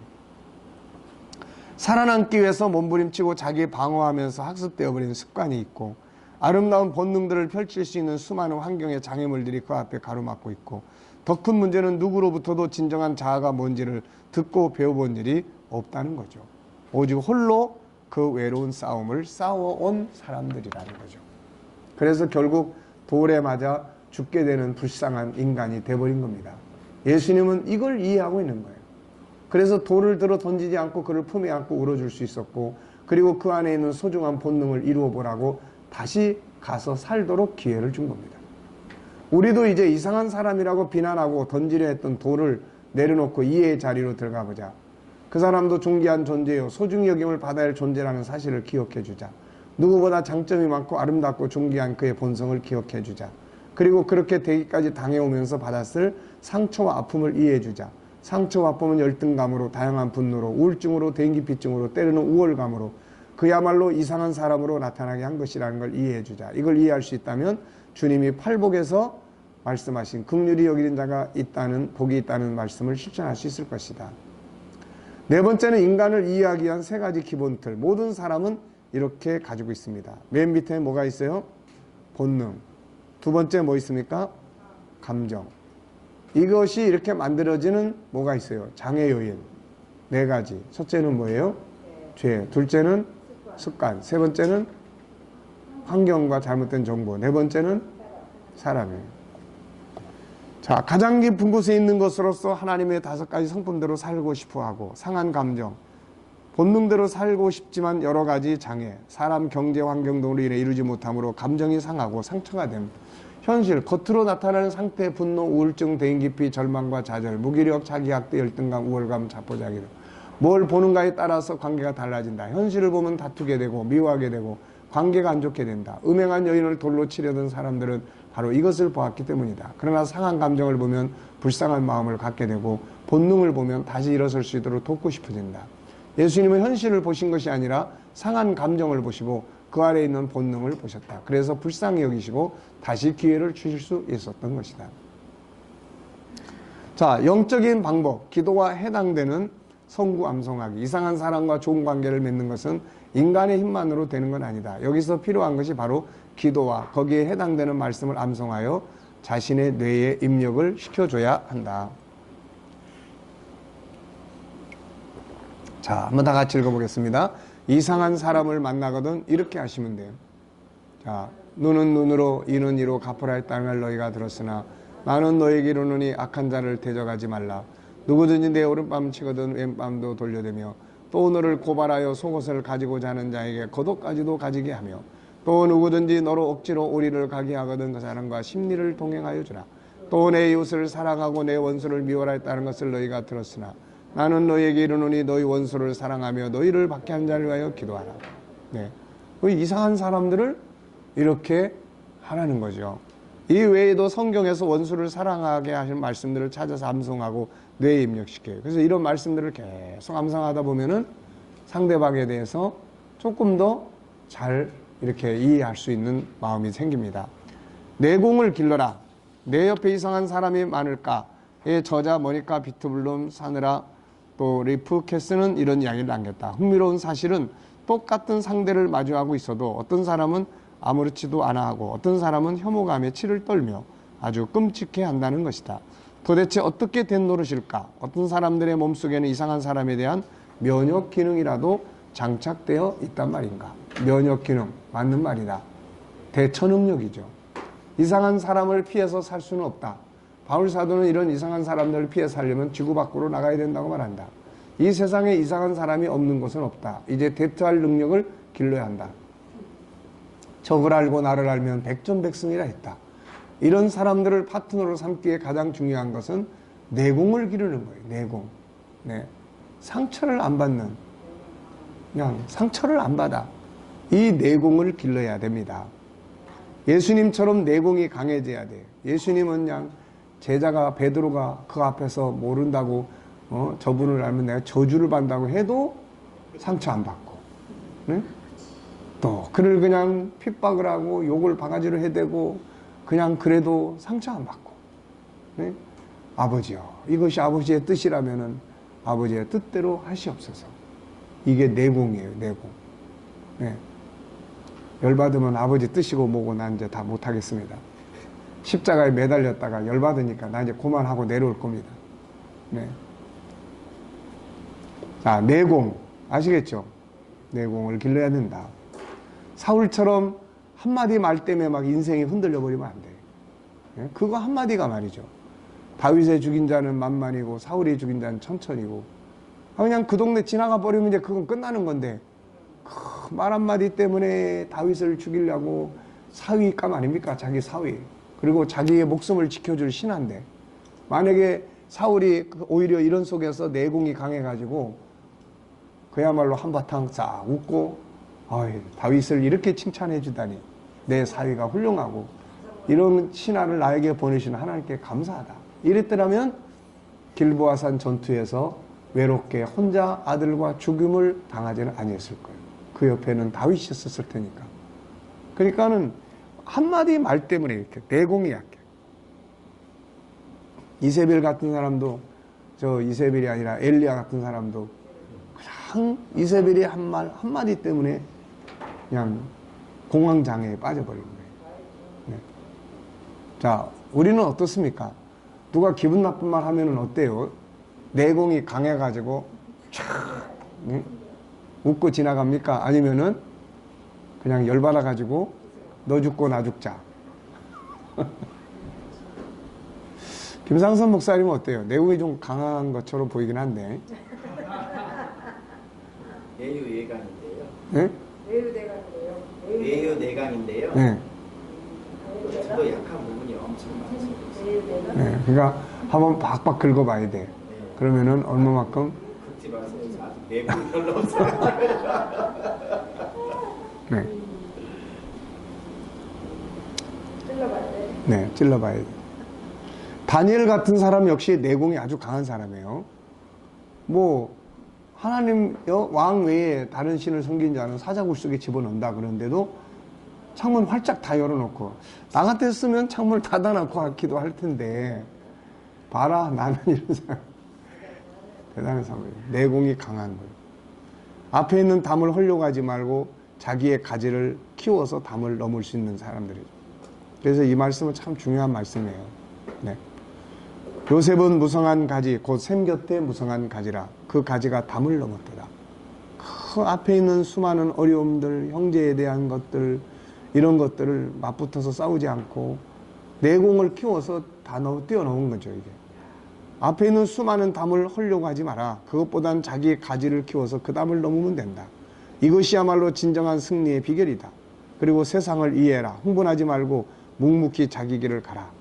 살아남기 위해서 몸부림치고 자기 방어하면서 학습되어버린 습관이 있고 아름다운 본능들을 펼칠 수 있는 수많은 환경의 장애물들이 그 앞에 가로막고 있고 더 큰 문제는 누구로부터도 진정한 자아가 뭔지를 듣고 배워본 일이 없다는 거죠. 오직 홀로 그 외로운 싸움을 싸워온 사람들이라는 거죠. 그래서 결국 돌에 맞아 죽게 되는 불쌍한 인간이 돼버린 겁니다. 예수님은 이걸 이해하고 있는 거예요. 그래서 돌을 들어 던지지 않고 그를 품에 안고 울어줄 수 있었고 그리고 그 안에 있는 소중한 본능을 이루어 보라고 다시 가서 살도록 기회를 준 겁니다. 우리도 이제 이상한 사람이라고 비난하고 던지려 했던 돌을 내려놓고 이해의 자리로 들어가 보자. 그 사람도 존귀한 존재요 소중히 여김을 받아야 할 존재라는 사실을 기억해 주자. 누구보다 장점이 많고 아름답고 존귀한 그의 본성을 기억해 주자. 그리고 그렇게 되기까지 당해오면서 받았을 상처와 아픔을 이해해 주자. 상처와 아픔은 열등감으로, 다양한 분노로, 우울증으로, 대인기피증으로, 때로는 우월감으로 그야말로 이상한 사람으로 나타나게 한 것이라는 걸 이해해 주자. 이걸 이해할 수 있다면 주님이 팔복에서 말씀하신 긍휼히 여기는 자가 있다는, 복이 있다는 말씀을 실천할 수 있을 것이다. 네 번째는 인간을 이해하기 위한 3가지 기본 틀. 모든 사람은 이렇게 가지고 있습니다. 맨 밑에 뭐가 있어요? 본능. 두 번째 뭐 있습니까? 감정. 이것이 이렇게 만들어지는 뭐가 있어요? 장애 요인. 4가지. 첫째는 뭐예요? 죄. 둘째는 습관. 세 번째는 환경과 잘못된 정보. 네 번째는 사람이에요. 자, 가장 깊은 곳에 있는 것으로서 하나님의 5가지 성품대로 살고 싶어 하고, 상한 감정, 본능대로 살고 싶지만 여러 가지 장애, 사람, 경제, 환경 등으로 인해 이루지 못함으로 감정이 상하고 상처가 됨. 현실, 겉으로 나타나는 상태, 분노, 우울증, 대인기피, 절망과 좌절, 무기력, 자기학대, 열등감, 우월감, 자포자기 등. 뭘 보는가에 따라서 관계가 달라진다. 현실을 보면 다투게 되고 미워하게 되고 관계가 안 좋게 된다. 음행한 여인을 돌로 치려던 사람들은 바로 이것을 보았기 때문이다. 그러나 상한 감정을 보면 불쌍한 마음을 갖게 되고 본능을 보면 다시 일어설 수 있도록 돕고 싶어진다. 예수님은 현실을 보신 것이 아니라 상한 감정을 보시고 그 아래에 있는 본능을 보셨다. 그래서 불쌍히 여기시고 다시 기회를 주실 수 있었던 것이다. 자, 영적인 방법, 기도와 해당되는 성구 암송하기. 이상한 사람과 좋은 관계를 맺는 것은 인간의 힘만으로 되는 건 아니다. 여기서 필요한 것이 바로 기도와 거기에 해당되는 말씀을 암송하여 자신의 뇌에 입력을 시켜줘야 한다. 자, 한번 다 같이 읽어보겠습니다. 이상한 사람을 만나거든 이렇게 하시면 돼요. 자, 눈은 눈으로 이는 이로 갚으라 했다는 걸 너희가 들었으나 나는 너에게 이르노니 악한 자를 대적하지 말라. 누구든지 내 오른밤 치거든 왼밤도 돌려대며 또 너를 고발하여 속옷을 가지고자 하는 자에게 겉옷까지도 가지게 하며 또 누구든지 너로 억지로 오리를 가게 하거든 그 사람과 심리를 동행하여 주라. 또 내 이웃을 사랑하고 내 원수를 미워라 했다는 것을 너희가 들었으나 나는 너희에게 이르노니 너희 원수를 사랑하며 너희를 박해한 자를 위하여 기도하라. 네. 이상한 사람들을 이렇게 하라는 거죠. 이 외에도 성경에서 원수를 사랑하게 하시는 말씀들을 찾아서 암송하고 뇌에 입력시켜요. 그래서 이런 말씀들을 계속 암송하다 보면은 상대방에 대해서 조금 더 잘 이렇게 이해할 수 있는 마음이 생깁니다. 내공을 길러라. 내 옆에 이상한 사람이 많을까?의 저자 모니카 비트블룸 사느라 또 리프 캐스는 이런 이야기를 남겼다. 흥미로운 사실은 똑같은 상대를 마주하고 있어도 어떤 사람은 아무렇지도 않아 하고 어떤 사람은 혐오감에 치를 떨며 아주 끔찍해 한다는 것이다. 도대체 어떻게 된 노릇일까? 어떤 사람들의 몸속에는 이상한 사람에 대한 면역 기능이라도 장착되어 있단 말인가? 면역 기능, 맞는 말이다. 대처 능력이죠. 이상한 사람을 피해서 살 수는 없다. 바울 사도는 이런 이상한 사람들을 피해 살려면 지구 밖으로 나가야 된다고 말한다. 이 세상에 이상한 사람이 없는 곳은 없다. 이제 대처할 능력을 길러야 한다. 적을 알고 나를 알면 백전백승이라 했다. 이런 사람들을 파트너로 삼기에 가장 중요한 것은 내공을 기르는 거예요. 내공. 네. 상처를 안 받는, 그냥 상처를 안 받아. 이 내공을 길러야 됩니다. 예수님처럼 내공이 강해져야 돼요. 예수님은 그냥 제자가 베드로가 그 앞에서 모른다고 저분을 알면 내가 저주를 받는다고 해도 상처 안 받고, 네? 또 그를 그냥 핍박을 하고 욕을 바가지로 해대고 그냥 그래도 상처 안 받고, 네? 아버지요, 이것이 아버지의 뜻이라면은 아버지의 뜻대로 하시옵소서. 이게 내공이에요. 내공. 네. 열받으면 아버지 뜻이고 뭐고 난 이제 다 못하겠습니다. 십자가에 매달렸다가 열받으니까 나 이제 그만하고 내려올 겁니다. 네. 자, 내공 아시겠죠? 내공을 길러야 된다. 사울처럼 한마디 말 때문에 막 인생이 흔들려 버리면 안 돼. 네? 그거 한마디가 말이죠. 다윗의 죽인 자는 만만이고 사울이 죽인 자는 천천이고, 그냥 그 동네 지나가 버리면 이제 그건 끝나는 건데 그 말 한마디 때문에 다윗을 죽이려고 사위감 아닙니까? 자기 사위. 그리고 자기의 목숨을 지켜줄 신하인데, 만약에 사울이 오히려 이런 속에서 내공이 강해가지고 그야말로 한바탕 싹 웃고 다윗을 이렇게 칭찬해 주다니 내 사위가 훌륭하고 이런 신하를 나에게 보내신 하나님께 감사하다 이랬더라면 길보아산 전투에서 외롭게 혼자 아들과 죽임을 당하지는 아니었을 거예요. 그 옆에는 다윗이 있었을 테니까. 그러니까는 한마디 말 때문에 이렇게 내공이 약해. 이세벨 같은 사람도, 저 이세벨이 아니라 엘리야 같은 사람도 그냥 이세벨이 한 말 한마디 때문에 그냥 공황장애에 빠져버린 거예요. 네. 자, 우리는 어떻습니까? 누가 기분 나쁜 말 하면은 어때요? 내공이 강해가지고 촥 웃고 지나갑니까? 아니면은 그냥 열받아가지고 너 죽고 나 죽자. 김상선 목사님은 어때요? 내용이 좀 강한 것처럼 보이긴 한데. 내유내강인데요. 네? 내유내강인데요. 네. 저도 약한 부분이 엄청 많습니다. 네. 그러니까 한번 박박 긁어봐야 돼. 그러면은 얼마만큼? 긁지 마세요. 아직 내부 별로 없어요. 네. 네, 찔러봐야 돼. 다니엘 같은 사람 역시 내공이 아주 강한 사람이에요. 뭐 하나님 왕 외에 다른 신을 섬긴 자는 사자굴 속에 집어넣는다 그러는데도 창문 활짝 다 열어놓고 나 같았으면 창문을 닫아놓고 하기도 할 텐데 봐라 나는 이런 사람 대단한 사람이에요. 내공이 강한 거예요. 앞에 있는 담을 헐려가지 말고 자기의 가지를 키워서 담을 넘을 수 있는 사람들이죠. 그래서 이 말씀은 참 중요한 말씀이에요. 네. 요셉은 무성한 가지 곧 샘 곁에 무성한 가지라. 그 가지가 담을 넘었더라. 그 앞에 있는 수많은 어려움들, 형제에 대한 것들, 이런 것들을 맞붙어서 싸우지 않고 내공을 키워서 다 뛰어넘은 거죠. 이게 앞에 있는 수많은 담을 헐려고 하지 마라. 그것보단 자기의 가지를 키워서 그 담을 넘으면 된다. 이것이야말로 진정한 승리의 비결이다. 그리고 세상을 이해해라. 흥분하지 말고 묵묵히 자기 길을 가라.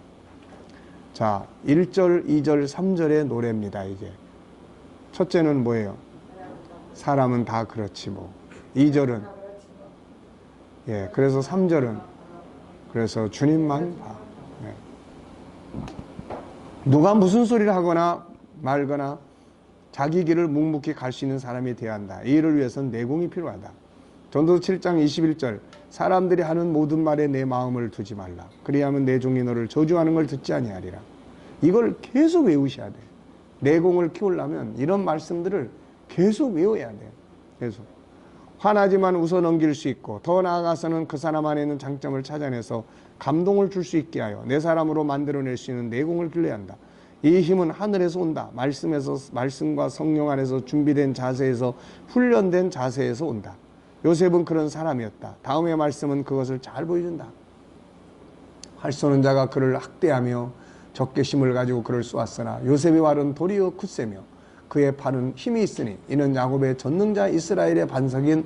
자, 1절, 2절, 3절의 노래입니다. 이게 첫째는 뭐예요? 사람은 다 그렇지 뭐. 2절은 예, 그래서 3절은 그래서 주님만 봐. 네. 누가 무슨 소리를 하거나 말거나 자기 길을 묵묵히 갈 수 있는 사람이 되어야 한다. 이 일을 위해서는 내공이 필요하다. 전도서 7장 21절 사람들이 하는 모든 말에 내 마음을 두지 말라. 그리하면 내 종이 너를 저주하는 걸 듣지 아니하리라. 이걸 계속 외우셔야 돼. 내공을 키우려면 이런 말씀들을 계속 외워야 돼. 계속. 화나지만 웃어 넘길 수 있고 더 나아가서는 그 사람 안에 있는 장점을 찾아내서 감동을 줄 수 있게 하여 내 사람으로 만들어낼 수 있는 내공을 길러야 한다. 이 힘은 하늘에서 온다. 말씀과 성령 안에서 준비된 자세에서 훈련된 자세에서 온다. 요셉은 그런 사람이었다. 다음의 말씀은 그것을 잘 보여준다. 활 쏘는 자가 그를 학대하며 적개심을 가지고 그를 쏘았으나 요셉의 활은 도리어 굳세며 그의 팔은 힘이 있으니 이는 야곱의 전능자 이스라엘의 반석인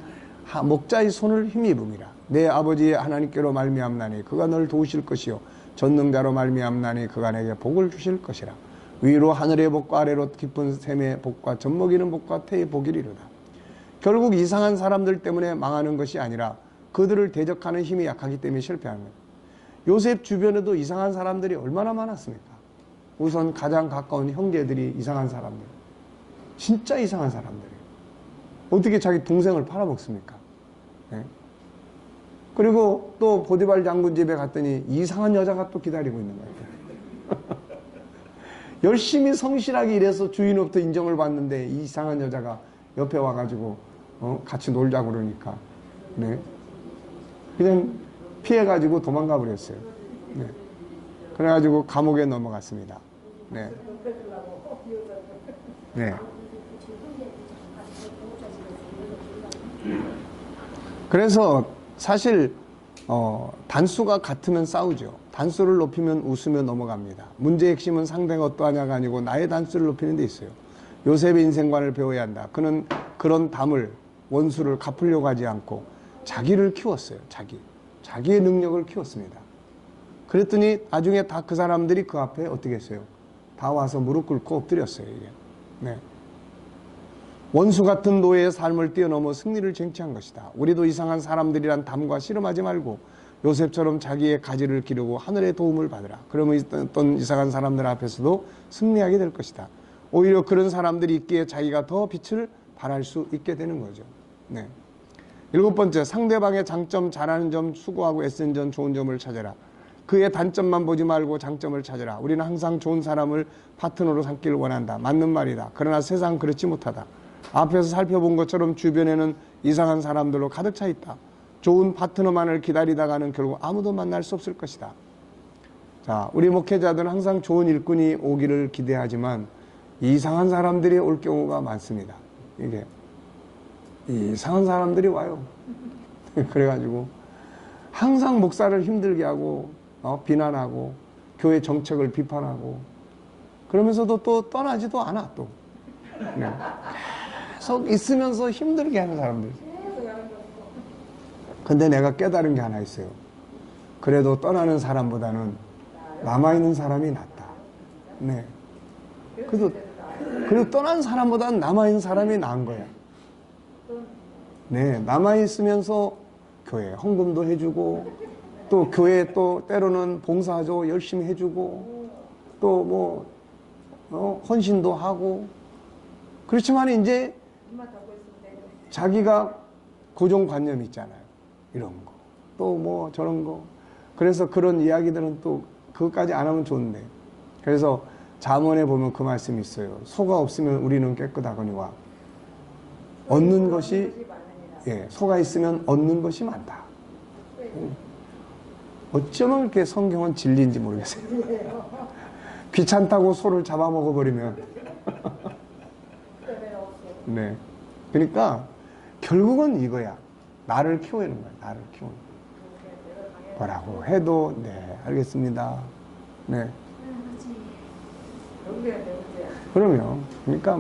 목자의 손을 힘입음이라. 내 아버지의 하나님께로 말미암나니 그가 널 도우실 것이요 전능자로 말미암나니 그가 내게 복을 주실 것이라. 위로 하늘의 복과 아래로 깊은 샘의 복과 젖먹이는 복과 태의 복이 이르다. 결국 이상한 사람들 때문에 망하는 것이 아니라 그들을 대적하는 힘이 약하기 때문에 실패하는 거예요. 요셉 주변에도 이상한 사람들이 얼마나 많았습니까? 우선 가장 가까운 형제들이 이상한 사람들, 진짜 이상한 사람들이에요. 어떻게 자기 동생을 팔아먹습니까? 네? 그리고 또 보디발 장군 집에 갔더니 이상한 여자가 또 기다리고 있는 거예요. 열심히 성실하게 일해서 주인으로부터 인정을 받는데 이상한 여자가 옆에 와가지고 같이 놀자고 그러니까 네. 그냥 피해가지고 도망가 버렸어요. 네. 그래가지고 감옥에 넘어갔습니다. 네. 네. 그래서 사실 단수가 같으면 싸우죠. 단수를 높이면 웃으며 넘어갑니다. 문제의 핵심은 상대가 어떠하냐가 아니고 나의 단수를 높이는 데 있어요. 요셉의 인생관을 배워야 한다. 그는 그런 담을 원수를 갚으려고 하지 않고 자기를 키웠어요. 자기의 능력을 키웠습니다. 그랬더니 나중에 다 그 사람들이 그 앞에 어떻게 했어요? 다 와서 무릎 꿇고 엎드렸어요. 이게. 네. 원수 같은 노예의 삶을 뛰어넘어 승리를 쟁취한 것이다. 우리도 이상한 사람들이란 담과 씨름하지 말고 요셉처럼 자기의 가지를 기르고 하늘의 도움을 받으라. 그러면 어떤 이상한 사람들 앞에서도 승리하게 될 것이다. 오히려 그런 사람들이 있기에 자기가 더 빛을 발할 수 있게 되는 거죠. 네. 7번째, 상대방의 장점, 잘하는 점, 수고하고 애쓰는 점, 좋은 점을 찾아라. 그의 단점만 보지 말고 장점을 찾아라. 우리는 항상 좋은 사람을 파트너로 삼기를 원한다. 맞는 말이다. 그러나 세상은 그렇지 못하다. 앞에서 살펴본 것처럼 주변에는 이상한 사람들로 가득 차 있다. 좋은 파트너만을 기다리다가는 결국 아무도 만날 수 없을 것이다. 자, 우리 목회자들은 항상 좋은 일꾼이 오기를 기대하지만 이상한 사람들이 올 경우가 많습니다. 이게 이상한 사람들이 와요. 그래가지고 항상 목사를 힘들게 하고 비난하고 교회 정책을 비판하고 그러면서도 또 떠나지도 않아 또. 네. 계속 있으면서 힘들게 하는 사람들. 근데 내가 깨달은 게 하나 있어요. 그래도 떠나는 사람보다는 남아있는 사람이 낫다. 네. 그래도 떠난 사람보다는 남아있는 사람이 나은 거야. 네. 남아있으면서 교회 헌금도 해주고, 또 교회 또 때로는 봉사도 열심히 해주고, 또 헌신도 하고, 그렇지만 이제 자기가 고정관념이 있잖아요. 이런 거. 또 저런 거. 그래서 그런 이야기들은 또 그것까지 안 하면 좋은데. 그래서 잠언에 보면 그 말씀이 있어요. 소가 없으면 우리는 깨끗하거니와 얻는 것이 소가 있으면 얻는 것이 많다. 어쩌면 이렇게 성경은 진리인지 모르겠어요. 귀찮다고 소를 잡아먹어버리면 네. 그러니까 결국은 이거야. 나를 키우는 거야. 나를 키우는 거야. 뭐라고 해도 네 알겠습니다. 네. 그러면 그러니까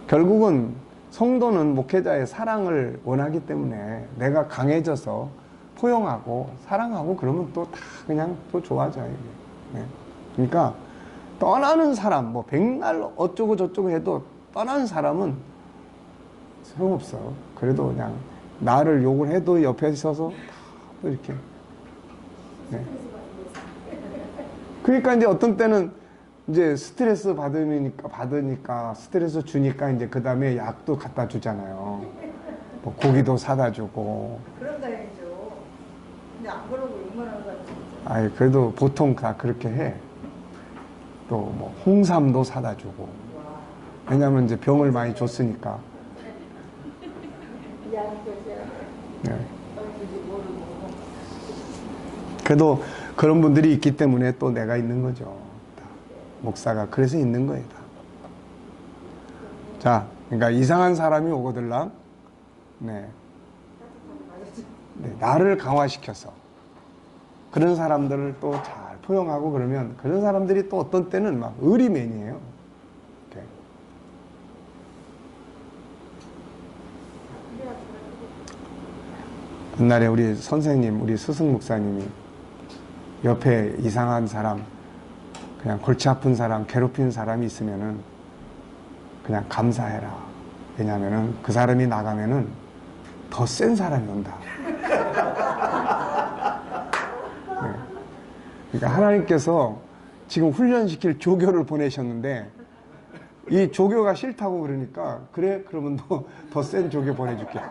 결국은 성도는 목회자의 사랑을 원하기 때문에 내가 강해져서 포용하고 사랑하고 그러면 또 다 그냥 또 좋아져요. 이게. 네. 그러니까 떠나는 사람 백날 어쩌고 저쩌고 해도 떠나는 사람은 소용없어. 그래도 그냥 나를 욕을 해도 옆에 있어서 또 이렇게. 네. 그러니까 이제 어떤 때는 이제 스트레스 받으니까 스트레스 주니까 이제 그 다음에 약도 갖다 주잖아요. 고기도 사다 주고. 그럼 다행이죠. 근데 안 그러고 욕만 하는 사람 진짜. 아이 그래도 보통 다 그렇게 해. 또 홍삼도 사다 주고. 왜냐면 이제 병을 많이 줬으니까. 네. 그래도 그런 분들이 있기 때문에 또 내가 있는 거죠. 목사가 그래서 있는 거예요. 자, 그러니까 이상한 사람이 오거들랑 네. 나를 강화시켜서 그런 사람들을 또 잘 포용하고 그러면 그런 사람들이 또 어떤 때는 막 의리맨이에요. 이렇게. 옛날에 우리 선생님, 우리 스승 목사님이 옆에 이상한 사람, 그냥 골치 아픈 사람, 괴롭히는 사람이 있으면은 그냥 감사해라. 왜냐면은 그 사람이 나가면은 더 센 사람이 온다. 네. 그러니까 하나님께서 지금 훈련시킬 조교를 보내셨는데 이 조교가 싫다고 그러니까 그래? 그러면 더 센 조교 보내줄게.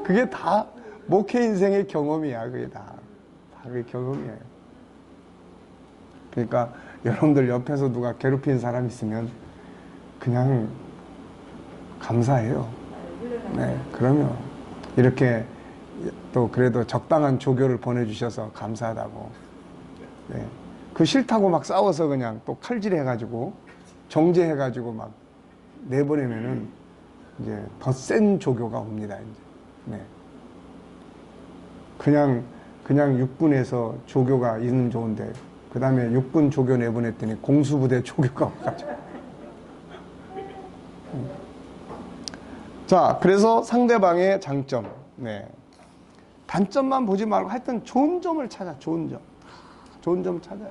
그게 다 목회 인생의 경험이야. 그게 다 그게 경험이에요. 그러니까 여러분들 옆에서 누가 괴롭히는 사람 있으면 그냥 감사해요. 네, 그러면 이렇게 또 그래도 적당한 조교를 보내주셔서 감사하다고. 네, 그 싫다고 막 싸워서 그냥 또 칼질해가지고 정죄해가지고 막 내보내면은 이제 더 센 조교가 옵니다. 이제. 네. 그냥 육군에서 조교가 있는 좋은데 그 다음에 육군 조교 내보냈더니 공수부대 조교가 와가지고. 자, 그래서 상대방의 장점, 네. 단점만 보지 말고 하여튼 좋은 점을 찾아, 좋은 점. 좋은 점 찾아요.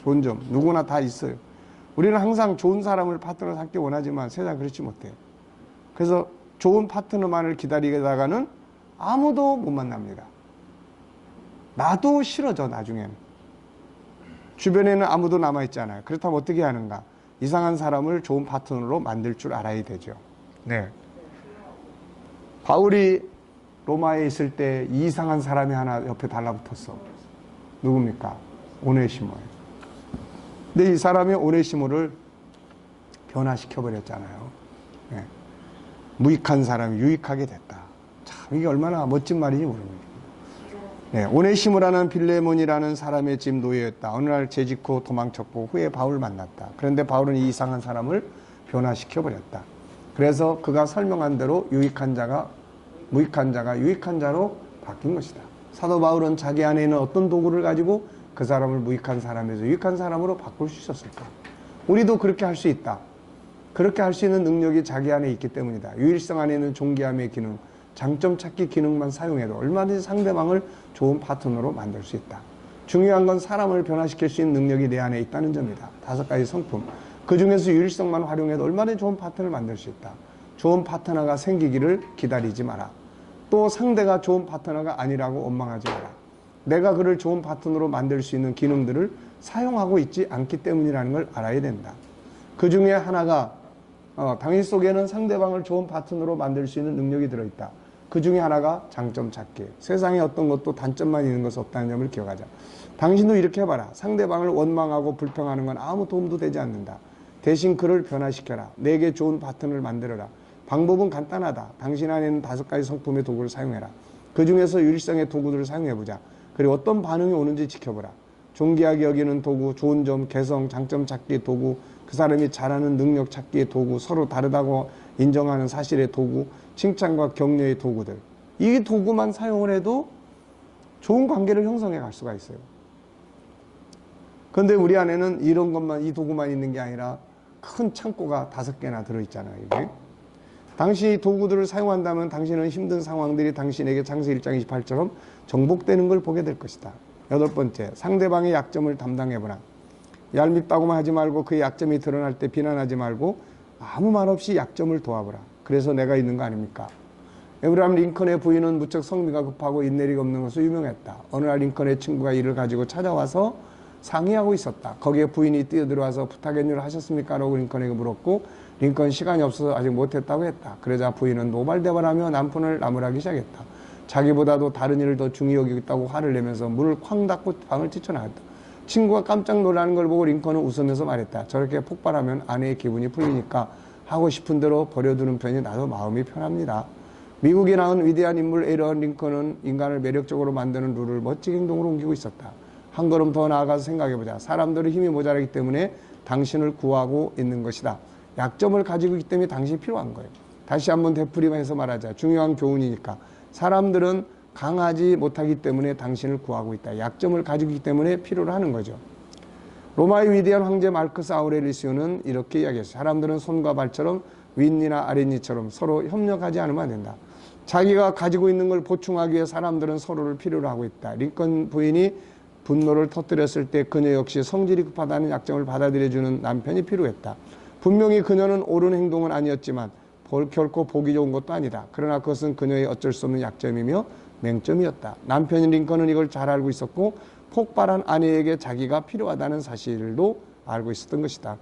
좋은 점. 누구나 다 있어요. 우리는 항상 좋은 사람을 파트너 삼기 원하지만 세상 그렇지 못해요. 그래서 좋은 파트너만을 기다리다가는 아무도 못 만납니다. 나도 싫어져, 나중엔. 주변에는 아무도 남아있잖아요. 그렇다면 어떻게 하는가? 이상한 사람을 좋은 파트너로 만들 줄 알아야 되죠. 네. 바울이 로마에 있을 때 이상한 사람이 하나 옆에 달라붙었어. 누굽니까? 오네시모예요. 근데 이 사람이 오네시모를 변화시켜버렸잖아요. 네. 무익한 사람이 유익하게 됐다. 참 이게 얼마나 멋진 말인지 모릅니다. 네, 오네시모라는 빌레몬이라는 사람의 집 노예였다. 어느 날 재직 후 도망쳤고 후에 바울을 만났다. 그런데 바울은 이 이상한 사람을 변화시켜버렸다. 그래서 그가 설명한 대로 유익한 자가 무익한 자가 유익한 자로 바뀐 것이다. 사도 바울은 자기 안에 있는 어떤 도구를 가지고 그 사람을 무익한 사람에서 유익한 사람으로 바꿀 수 있었을까? 우리도 그렇게 할 수 있다. 그렇게 할 수 있는 능력이 자기 안에 있기 때문이다. 유일성 안에 있는 존귀함의 기능, 장점 찾기 기능만 사용해도 얼마든지 상대방을 좋은 파트너로 만들 수 있다. 중요한 건 사람을 변화시킬 수 있는 능력이 내 안에 있다는 점이다. 5가지 성품. 그 중에서 유일성만 활용해도 얼마든지 좋은 파트너를 만들 수 있다. 좋은 파트너가 생기기를 기다리지 마라. 또 상대가 좋은 파트너가 아니라고 원망하지 마라. 내가 그를 좋은 파트너로 만들 수 있는 기능들을 사용하고 있지 않기 때문이라는 걸 알아야 된다. 그 중에 하나가 당신 속에는 상대방을 좋은 파트너로 만들 수 있는 능력이 들어있다. 그 중에 하나가 장점 찾기. 세상에 어떤 것도 단점만 있는 것은 없다는 점을 기억하자. 당신도 이렇게 해봐라. 상대방을 원망하고 불평하는 건 아무 도움도 되지 않는다. 대신 그를 변화시켜라. 내게 좋은 파트너를 만들어라. 방법은 간단하다. 당신 안에 있는 5가지 성품의 도구를 사용해라. 그 중에서 유일성의 도구들을 사용해보자. 그리고 어떤 반응이 오는지 지켜보라. 존귀하게 여기는 도구, 좋은 점, 개성, 장점 찾기의 도구, 그 사람이 잘하는 능력 찾기의 도구, 서로 다르다고 인정하는 사실의 도구, 칭찬과 격려의 도구들. 이 도구만 사용을 해도 좋은 관계를 형성해 갈 수가 있어요. 그런데 우리 안에는 이런 것만, 이 도구만 있는 게 아니라 큰 창고가 5개나 들어있잖아요. 이게. 당신이 도구들을 사용한다면 당신은 힘든 상황들이 당신에게 창세기 1장 28처럼 정복되는 걸 보게 될 것이다. 8번째, 상대방의 약점을 담당해보라. 얄밉다고만 하지 말고 그의 약점이 드러날 때 비난하지 말고 아무 말 없이 약점을 도와보라. 그래서 내가 있는 거 아닙니까? 에브라함 링컨의 부인은 무척 성미가 급하고 인내리가 없는 것으로 유명했다. 어느 날 링컨의 친구가 이를 가지고 찾아와서 상의하고 있었다. 거기에 부인이 뛰어들어와서 부탁의 일을 하셨습니까? 라고 링컨에게 물었고 링컨 시간이 없어서 아직 못했다고 했다. 그러자 부인은 노발대발하며 남편을 나무라기 시작했다. 자기보다도 다른 일을 더 중히 여기고 있다고 화를 내면서 문을 쾅 닫고 방을 뛰쳐나갔다. 친구가 깜짝 놀라는 걸 보고 링컨은 웃으면서 말했다. 저렇게 폭발하면 아내의 기분이 풀리니까 하고 싶은 대로 버려두는 편이 나도 마음이 편합니다. 미국이 낳은 위대한 인물 에이러한 링컨은 인간을 매력적으로 만드는 룰을 멋진 행동으로 옮기고 있었다. 한 걸음 더 나아가서 생각해보자. 사람들은 힘이 모자라기 때문에 당신을 구하고 있는 것이다. 약점을 가지고 있기 때문에 당신이 필요한 거예요. 다시 한번 되풀이해서 말하자. 중요한 교훈이니까. 사람들은 강하지 못하기 때문에 당신을 구하고 있다. 약점을 가지고 있기 때문에 필요로 하는 거죠. 로마의 위대한 황제 마르크스 아우렐리우스는 이렇게 이야기했어요. 사람들은 손과 발처럼 윗니나 아랫니처럼 서로 협력하지 않으면 안 된다. 자기가 가지고 있는 걸 보충하기 위해 사람들은 서로를 필요로 하고 있다. 링컨 부인이 분노를 터뜨렸을 때 그녀 역시 성질이 급하다는 약점을 받아들여주는 남편이 필요했다. 분명히 그녀는 옳은 행동은 아니었지만 결코 보기 좋은 것도 아니다. 그러나 그것은 그녀의 어쩔 수 없는 약점이며 맹점이었다. 남편인 링컨은 이걸 잘 알고 있었고 폭발한 아내에게 자기가 필요하다는 사실도 알고 있었던 것이다.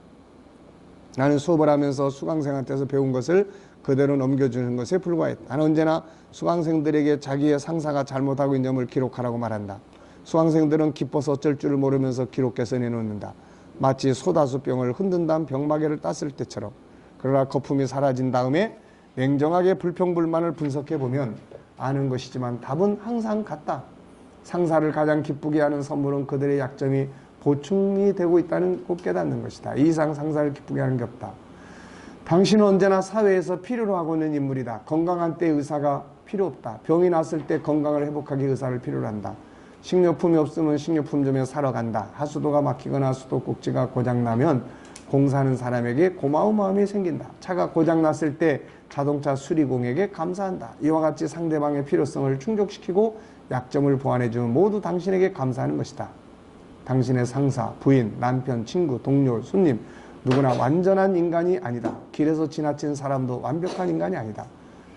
나는 수업을 하면서 수강생한테서 배운 것을 그대로 넘겨주는 것에 불과했다. 나는 언제나 수강생들에게 자기의 상사가 잘못하고 있는 점을 기록하라고 말한다. 수강생들은 기뻐서 어쩔 줄을 모르면서 기록해서 내놓는다. 마치 소다수병을 흔든 다음 병마개를 땄을 때처럼. 그러나 거품이 사라진 다음에 냉정하게 불평불만을 분석해보면 아는 것이지만 답은 항상 같다. 상사를 가장 기쁘게 하는 선물은 그들의 약점이 보충이 되고 있다는 꼭 깨닫는 것이다. 이 이상 상사를 기쁘게 하는 게 없다. 당신은 언제나 사회에서 필요로 하고 있는 인물이다. 건강한 때 의사가 필요 없다. 병이 났을 때 건강을 회복하기 의사를 필요로 한다. 식료품이 없으면 식료품점에 사러 간다. 하수도가 막히거나 수도꼭지가 고장나면 공사하는 사람에게 고마운 마음이 생긴다. 차가 고장났을 때 자동차 수리공에게 감사한다. 이와 같이 상대방의 필요성을 충족시키고 약점을 보완해주면 모두 당신에게 감사하는 것이다. 당신의 상사, 부인, 남편, 친구, 동료, 손님 누구나 완전한 인간이 아니다. 길에서 지나친 사람도 완벽한 인간이 아니다.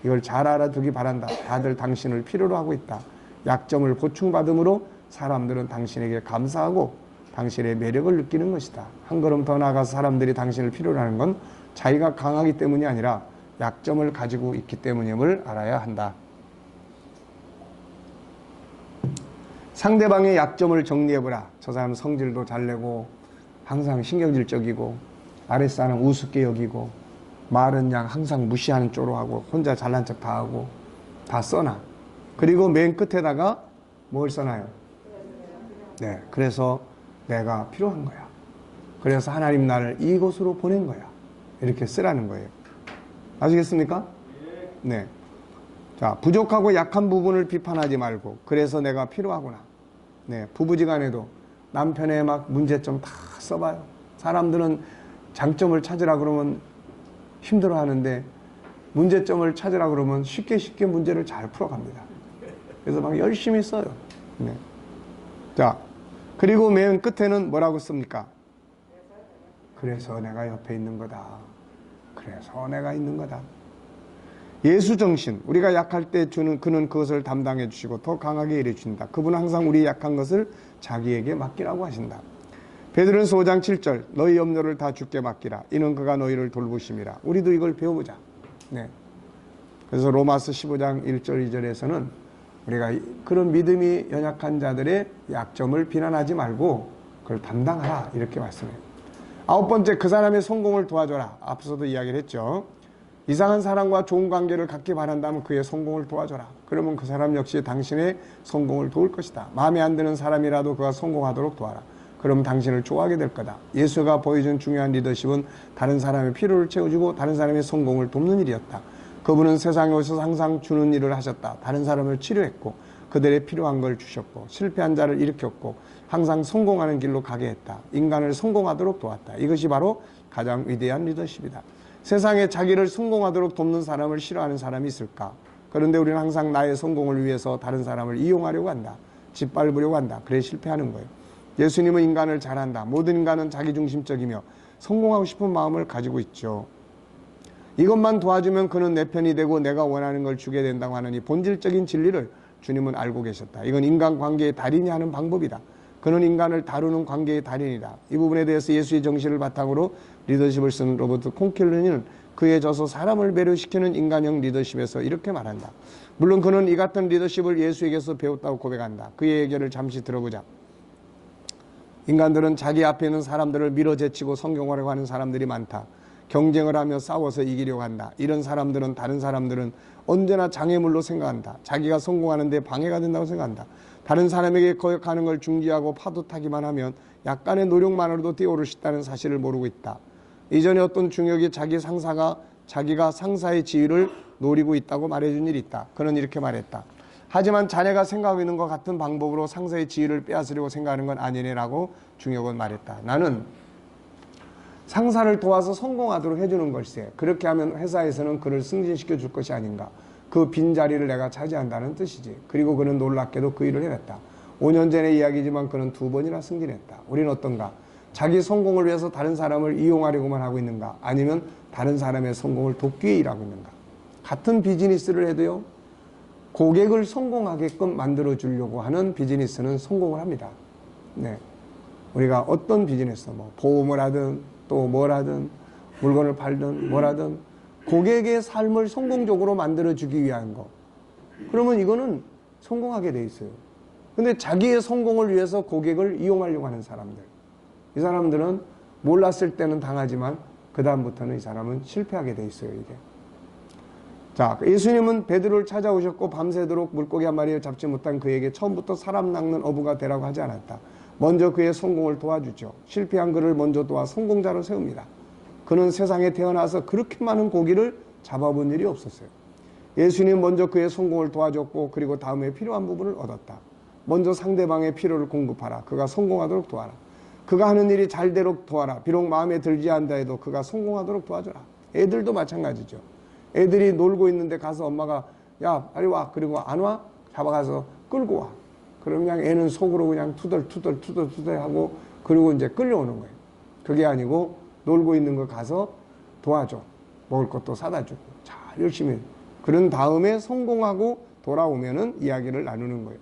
이걸 잘 알아두기 바란다. 다들 당신을 필요로 하고 있다. 약점을 보충받음으로 사람들은 당신에게 감사하고 당신의 매력을 느끼는 것이다. 한 걸음 더 나아가서 사람들이 당신을 필요로 하는 건 자기가 강하기 때문이 아니라 약점을 가지고 있기 때문임을 알아야 한다. 상대방의 약점을 정리해보라. 저 사람 성질도 잘 내고 항상 신경질적이고 아랫사람 우습게 여기고 말은 그냥 항상 무시하는 쪽으로 하고 혼자 잘난 척 다 하고 다 써놔. 그리고 맨 끝에다가 뭘 써놔요? 네, 그래서 내가 필요한 거야. 그래서 하나님 나를 이곳으로 보낸 거야. 이렇게 쓰라는 거예요. 아시겠습니까? 네. 자, 부족하고 약한 부분을 비판하지 말고 그래서 내가 필요하구나. 네, 부부지간에도 남편의 막 문제점 다 써봐요. 사람들은 장점을 찾으라 그러면 힘들어하는데 문제점을 찾으라 그러면 쉽게 문제를 잘 풀어갑니다. 그래서 막 열심히 써요. 네. 자, 그리고 맨 끝에는 뭐라고 씁니까? 그래서 내가 옆에 있는 거다. 그래서 내가 있는 거다. 예수 정신, 우리가 약할 때 주는 그는 그것을 담당해 주시고 더 강하게 일해 주신다. 그분은 항상 우리 약한 것을 자기에게 맡기라고 하신다. 베드로전서 5장 7절 너희 염려를 다 주께 맡기라. 이는 그가 너희를 돌보심이라. 우리도 이걸 배워보자. 네. 그래서 로마서 15장 1절 2절에서는 우리가 그런 믿음이 연약한 자들의 약점을 비난하지 말고 그걸 담당하라 이렇게 말씀해요. 9번째, 그 사람의 성공을 도와줘라. 앞서도 이야기를 했죠. 이상한 사람과 좋은 관계를 갖기 바란다면 그의 성공을 도와줘라. 그러면 그 사람 역시 당신의 성공을 도울 것이다. 마음에 안 드는 사람이라도 그가 성공하도록 도와라. 그럼 당신을 좋아하게 될 거다. 예수가 보여준 중요한 리더십은 다른 사람의 필요를 채워주고 다른 사람의 성공을 돕는 일이었다. 그분은 세상에 오셔서 항상 주는 일을 하셨다. 다른 사람을 치료했고 그들의 필요한 걸 주셨고 실패한 자를 일으켰고 항상 성공하는 길로 가게 했다. 인간을 성공하도록 도왔다. 이것이 바로 가장 위대한 리더십이다. 세상에 자기를 성공하도록 돕는 사람을 싫어하는 사람이 있을까? 그런데 우리는 항상 나의 성공을 위해서 다른 사람을 이용하려고 한다. 짓밟으려고 한다. 그래 실패하는 거예요. 예수님은 인간을 잘한다. 모든 인간은 자기중심적이며 성공하고 싶은 마음을 가지고 있죠. 이것만 도와주면 그는 내 편이 되고 내가 원하는 걸 주게 된다고 하는 이 본질적인 진리를 주님은 알고 계셨다. 이건 인간관계의 달인이 하는 방법이다. 그는 인간을 다루는 관계의 달인이다. 이 부분에 대해서 예수의 정신을 바탕으로 리더십을 쓴 로버트 콩켈러니는 그에 져서 사람을 배려시키는 인간형 리더십에서 이렇게 말한다. 물론 그는 이 같은 리더십을 예수에게서 배웠다고 고백한다. 그의 얘기를 잠시 들어보자. 인간들은 자기 앞에 있는 사람들을 밀어제치고 성공하려고 하는 사람들이 많다. 경쟁을 하며 싸워서 이기려고 한다. 이런 사람들은 다른 사람들은 언제나 장애물로 생각한다. 자기가 성공하는 데 방해가 된다고 생각한다. 다른 사람에게 거역하는 걸 중지하고 파도 타기만 하면 약간의 노력만으로도 뛰어오를 수 있다는 사실을 모르고 있다. 이전에 어떤 중역이 자기 상사가 자기가 상사의 지위를 노리고 있다고 말해준 일이 있다. 그는 이렇게 말했다. 하지만 자네가 생각하고 있는 것 같은 방법으로 상사의 지위를 빼앗으려고 생각하는 건 아니네라고 중역은 말했다. 나는 상사를 도와서 성공하도록 해주는 걸세. 그렇게 하면 회사에서는 그를 승진시켜 줄 것이 아닌가. 그 빈자리를 내가 차지한다는 뜻이지. 그리고 그는 놀랍게도 그 일을 해냈다. 5년 전의 이야기지만 그는 2번이나 승진했다. 우리는 어떤가? 자기 성공을 위해서 다른 사람을 이용하려고만 하고 있는가? 아니면 다른 사람의 성공을 돕기 위해 일하고 있는가? 같은 비즈니스를 해도요. 고객을 성공하게끔 만들어 주려고 하는 비즈니스는 성공을 합니다. 네. 우리가 어떤 비즈니스, 뭐 보험을 하든 또 뭘 하든 물건을 팔든 뭘 하든 고객의 삶을 성공적으로 만들어 주기 위한 거. 그러면 이거는 성공하게 돼 있어요. 근데 자기의 성공을 위해서 고객을 이용하려고 하는 사람들. 이 사람들은 몰랐을 때는 당하지만 그 다음부터는 이 사람은 실패하게 돼 있어요. 이게. 자, 예수님은 베드로를 찾아오셨고 밤새도록 물고기 한 마리를 잡지 못한 그에게 처음부터 사람 낚는 어부가 되라고 하지 않았다. 먼저 그의 성공을 도와주죠. 실패한 그를 먼저 도와 성공자로 세웁니다. 그는 세상에 태어나서 그렇게 많은 고기를 잡아본 일이 없었어요. 예수님 먼저 그의 성공을 도와줬고 그리고 다음에 필요한 부분을 얻었다. 먼저 상대방의 필요를 공급하라. 그가 성공하도록 도와라. 그가 하는 일이 잘 되도록 도와라. 비록 마음에 들지 않다 해도 그가 성공하도록 도와줘라. 애들도 마찬가지죠. 애들이 놀고 있는데 가서 엄마가 야 빨리 와. 그리고 안 와? 잡아가서 끌고 와. 그럼 그냥 애는 속으로 그냥 투덜투덜 하고 그리고 이제 끌려오는 거예요. 그게 아니고 놀고 있는 거 가서 도와줘. 먹을 것도 사다 주고 잘 열심히. 그런 다음에 성공하고 돌아오면은 이야기를 나누는 거예요.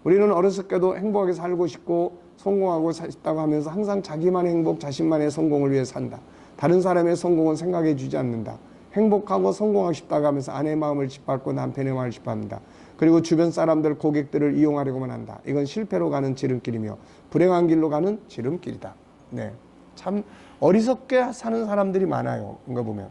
우리는 어렸을 때도 행복하게 살고 싶고 성공하고 싶다고 하면서 항상 자기만의 행복, 자신만의 성공을 위해 산다. 다른 사람의 성공은 생각해 주지 않는다. 행복하고 성공하고 싶다고 하면서 아내의 마음을 짓밟고 남편의 마음을 짓밟는다. 그리고 주변 사람들, 고객들을 이용하려고만 한다. 이건 실패로 가는 지름길이며 불행한 길로 가는 지름길이다. 네, 참 어리석게 사는 사람들이 많아요. 이거 보면.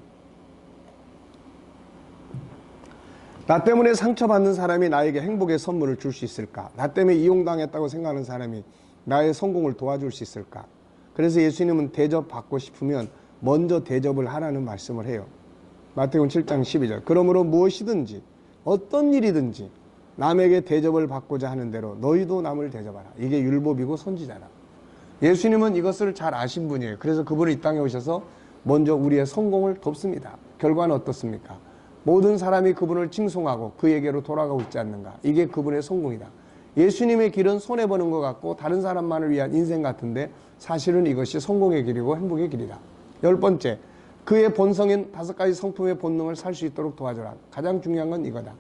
나 때문에 상처받는 사람이 나에게 행복의 선물을 줄 수 있을까? 나 때문에 이용당했다고 생각하는 사람이 나의 성공을 도와줄 수 있을까? 그래서 예수님은 대접받고 싶으면 먼저 대접을 하라는 말씀을 해요. 마태복음 7장 12절. 그러므로 무엇이든지 어떤 일이든지 남에게 대접을 받고자 하는 대로 너희도 남을 대접하라. 이게 율법이고 선지자라. 예수님은 이것을 잘 아신 분이에요. 그래서 그분이 이 땅에 오셔서 먼저 우리의 성공을 돕습니다. 결과는 어떻습니까? 모든 사람이 그분을 칭송하고 그에게로 돌아가고 있지 않는가. 이게 그분의 성공이다. 예수님의 길은 손해보는 것 같고 다른 사람만을 위한 인생 같은데 사실은 이것이 성공의 길이고 행복의 길이다. 10번째, 그의 본성인 5가지 성품의 본능을 살 수 있도록 도와줘라. 가장 중요한 건 이거다.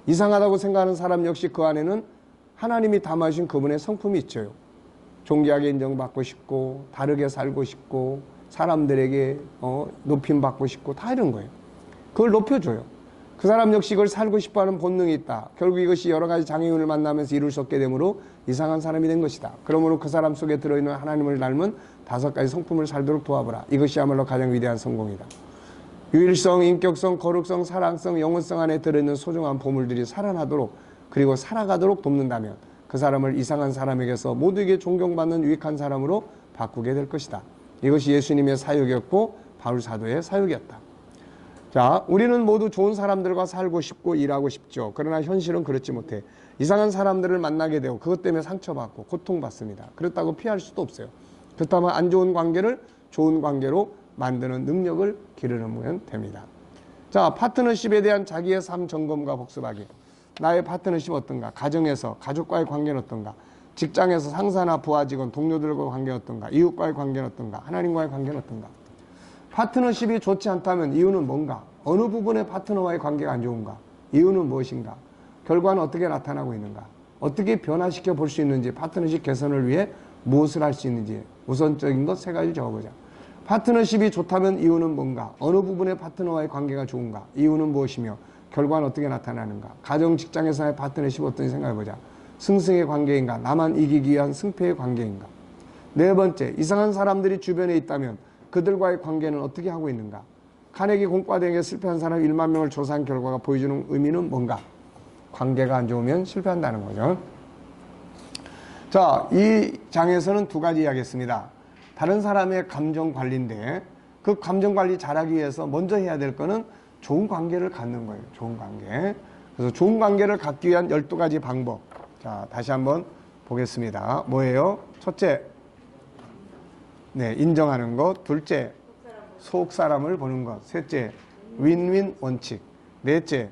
이상하다고 생각하는 사람 역시 그 안에는 하나님이 담아주신 그분의 성품이 있죠. 존귀하게 인정받고 싶고 다르게 살고 싶고 사람들에게 높임받고 싶고 다 이런 거예요. 그걸 높여줘요. 그 사람 역시 이걸 살고 싶어하는 본능이 있다. 결국 이것이 여러 가지 장애인을 만나면서 이룰 수 없게 되므로 이상한 사람이 된 것이다. 그러므로 그 사람 속에 들어있는 하나님을 닮은 5가지 성품을 살도록 도와보라. 이것이야말로 가장 위대한 성공이다. 유일성, 인격성, 거룩성, 사랑성, 영혼성 안에 들어있는 소중한 보물들이 살아나도록 그리고 살아가도록 돕는다면 그 사람을 이상한 사람에게서 모두에게 존경받는 유익한 사람으로 바꾸게 될 것이다. 이것이 예수님의 사역이었고 바울 사도의 사역이었다. 자, 우리는 모두 좋은 사람들과 살고 싶고 일하고 싶죠. 그러나 현실은 그렇지 못해. 이상한 사람들을 만나게 되고 그것 때문에 상처받고 고통받습니다. 그렇다고 피할 수도 없어요. 그렇다면 안 좋은 관계를 좋은 관계로 만드는 능력을 기르면 됩니다. 자, 파트너십에 대한 자기의 삶 점검과 복습하기. 나의 파트너십 어떤가? 가정에서 가족과의 관계는 어떤가? 직장에서 상사나 부하 직원, 동료들과의 관계는 어떤가? 이웃과의 관계는 어떤가? 하나님과의 관계는 어떤가? 파트너십이 좋지 않다면 이유는 뭔가? 어느 부분의 파트너와의 관계가 안 좋은가? 이유는 무엇인가? 결과는 어떻게 나타나고 있는가? 어떻게 변화시켜 볼 수 있는지, 파트너십 개선을 위해 무엇을 할 수 있는지 우선적인 것 3가지 적어보자. 파트너십이 좋다면 이유는 뭔가? 어느 부분의 파트너와의 관계가 좋은가? 이유는 무엇이며 결과는 어떻게 나타나는가? 가정, 직장에서의 파트너십 어떤지 생각해보자. 승승의 관계인가? 나만 이기기 위한 승패의 관계인가? 4번째, 이상한 사람들이 주변에 있다면 그들과의 관계는 어떻게 하고 있는가? 카네기 공과대행에 실패한 사람 1만 명을 조사한 결과가 보여주는 의미는 뭔가? 관계가 안 좋으면 실패한다는 거죠. 자, 이 장에서는 2가지 이야기했습니다. 다른 사람의 감정 관리인데 그 감정 관리 잘하기 위해서 먼저 해야 될 거는 좋은 관계를 갖는 거예요. 좋은 관계. 그래서 좋은 관계를 갖기 위한 12가지 방법. 자, 다시 한번 보겠습니다. 뭐예요? 첫째, 네, 인정하는 것. 둘째, 속 사람을 보는 것. 셋째, 윈윈 원칙. 넷째,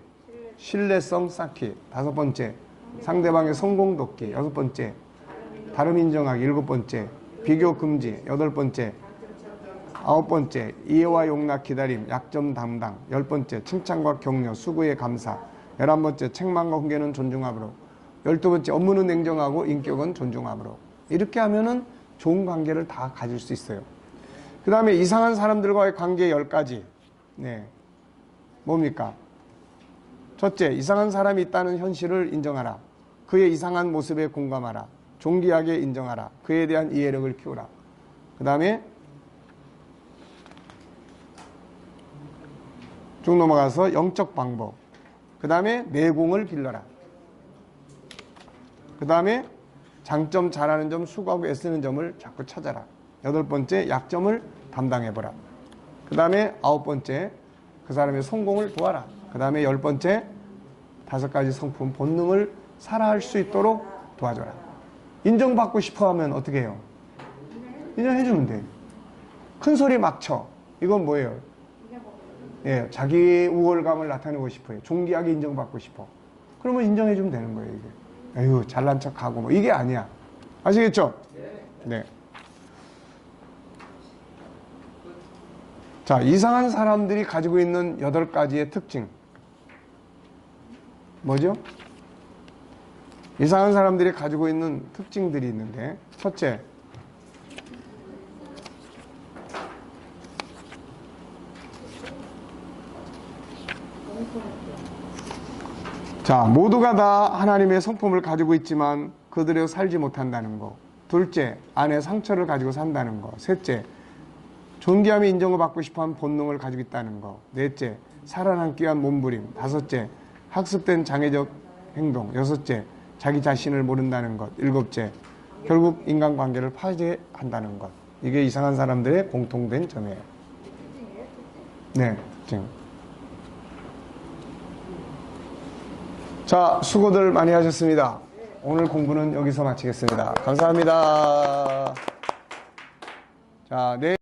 신뢰성 쌓기. 5번째, 상대방의 성공 돕기. 6번째, 다름 인정하기. 7번째, 비교 금지. 8번째, 9번째, 이해와 용납 기다림. 약점 담당. 10번째, 칭찬과 격려. 수고에 감사. 11번째, 책망과 훈계는 존중함으로. 12번째, 업무는 냉정하고 인격은 존중함으로. 이렇게 하면은 좋은 관계를 다 가질 수 있어요. 그 다음에 이상한 사람들과의 관계 10가지. 네. 뭡니까? 첫째, 이상한 사람이 있다는 현실을 인정하라. 그의 이상한 모습에 공감하라. 존귀하게 인정하라. 그에 대한 이해력을 키우라. 그 다음에 쭉 넘어가서 영적 방법. 그 다음에 내공을 길러라. 그 다음에 장점, 잘하는 점, 수고하고 애쓰는 점을 자꾸 찾아라. 8번째, 약점을 담당해보라. 그 다음에 9번째, 그 사람의 성공을 도와라. 그 다음에 10번째, 5가지 성품, 본능을 살아할 수 있도록 도와줘라. 인정받고 싶어 하면 어떻게 해요? 인정해주면 돼. 큰 소리 막 쳐. 이건 뭐예요? 예, 자기 우월감을 나타내고 싶어요. 존귀하게 인정받고 싶어. 그러면 인정해주면 되는 거예요, 이게. 에휴, 잘난 척하고 뭐 이게 아니야. 아시겠죠? 네. 자, 이상한 사람들이 가지고 있는 8가지의 특징. 뭐죠? 이상한 사람들이 가지고 있는 특징들이 있는데, 첫째, 자, 모두가 다 하나님의 성품을 가지고 있지만 그들에 살지 못한다는 거. 둘째, 안에 상처를 가지고 산다는 거. 셋째, 존귀함이 인정을 받고 싶어하는 본능을 가지고 있다는 거. 넷째, 살아남기 위한 몸부림. 5째, 학습된 장애적 행동. 6째, 자기 자신을 모른다는 것. 7째, 결국 인간관계를 파괴한다는 것. 이게 이상한 사람들의 공통된 점이에요. 네, 특징. 자, 수고들 많이 하셨습니다. 오늘 공부는 여기서 마치겠습니다. 감사합니다. 자, 내일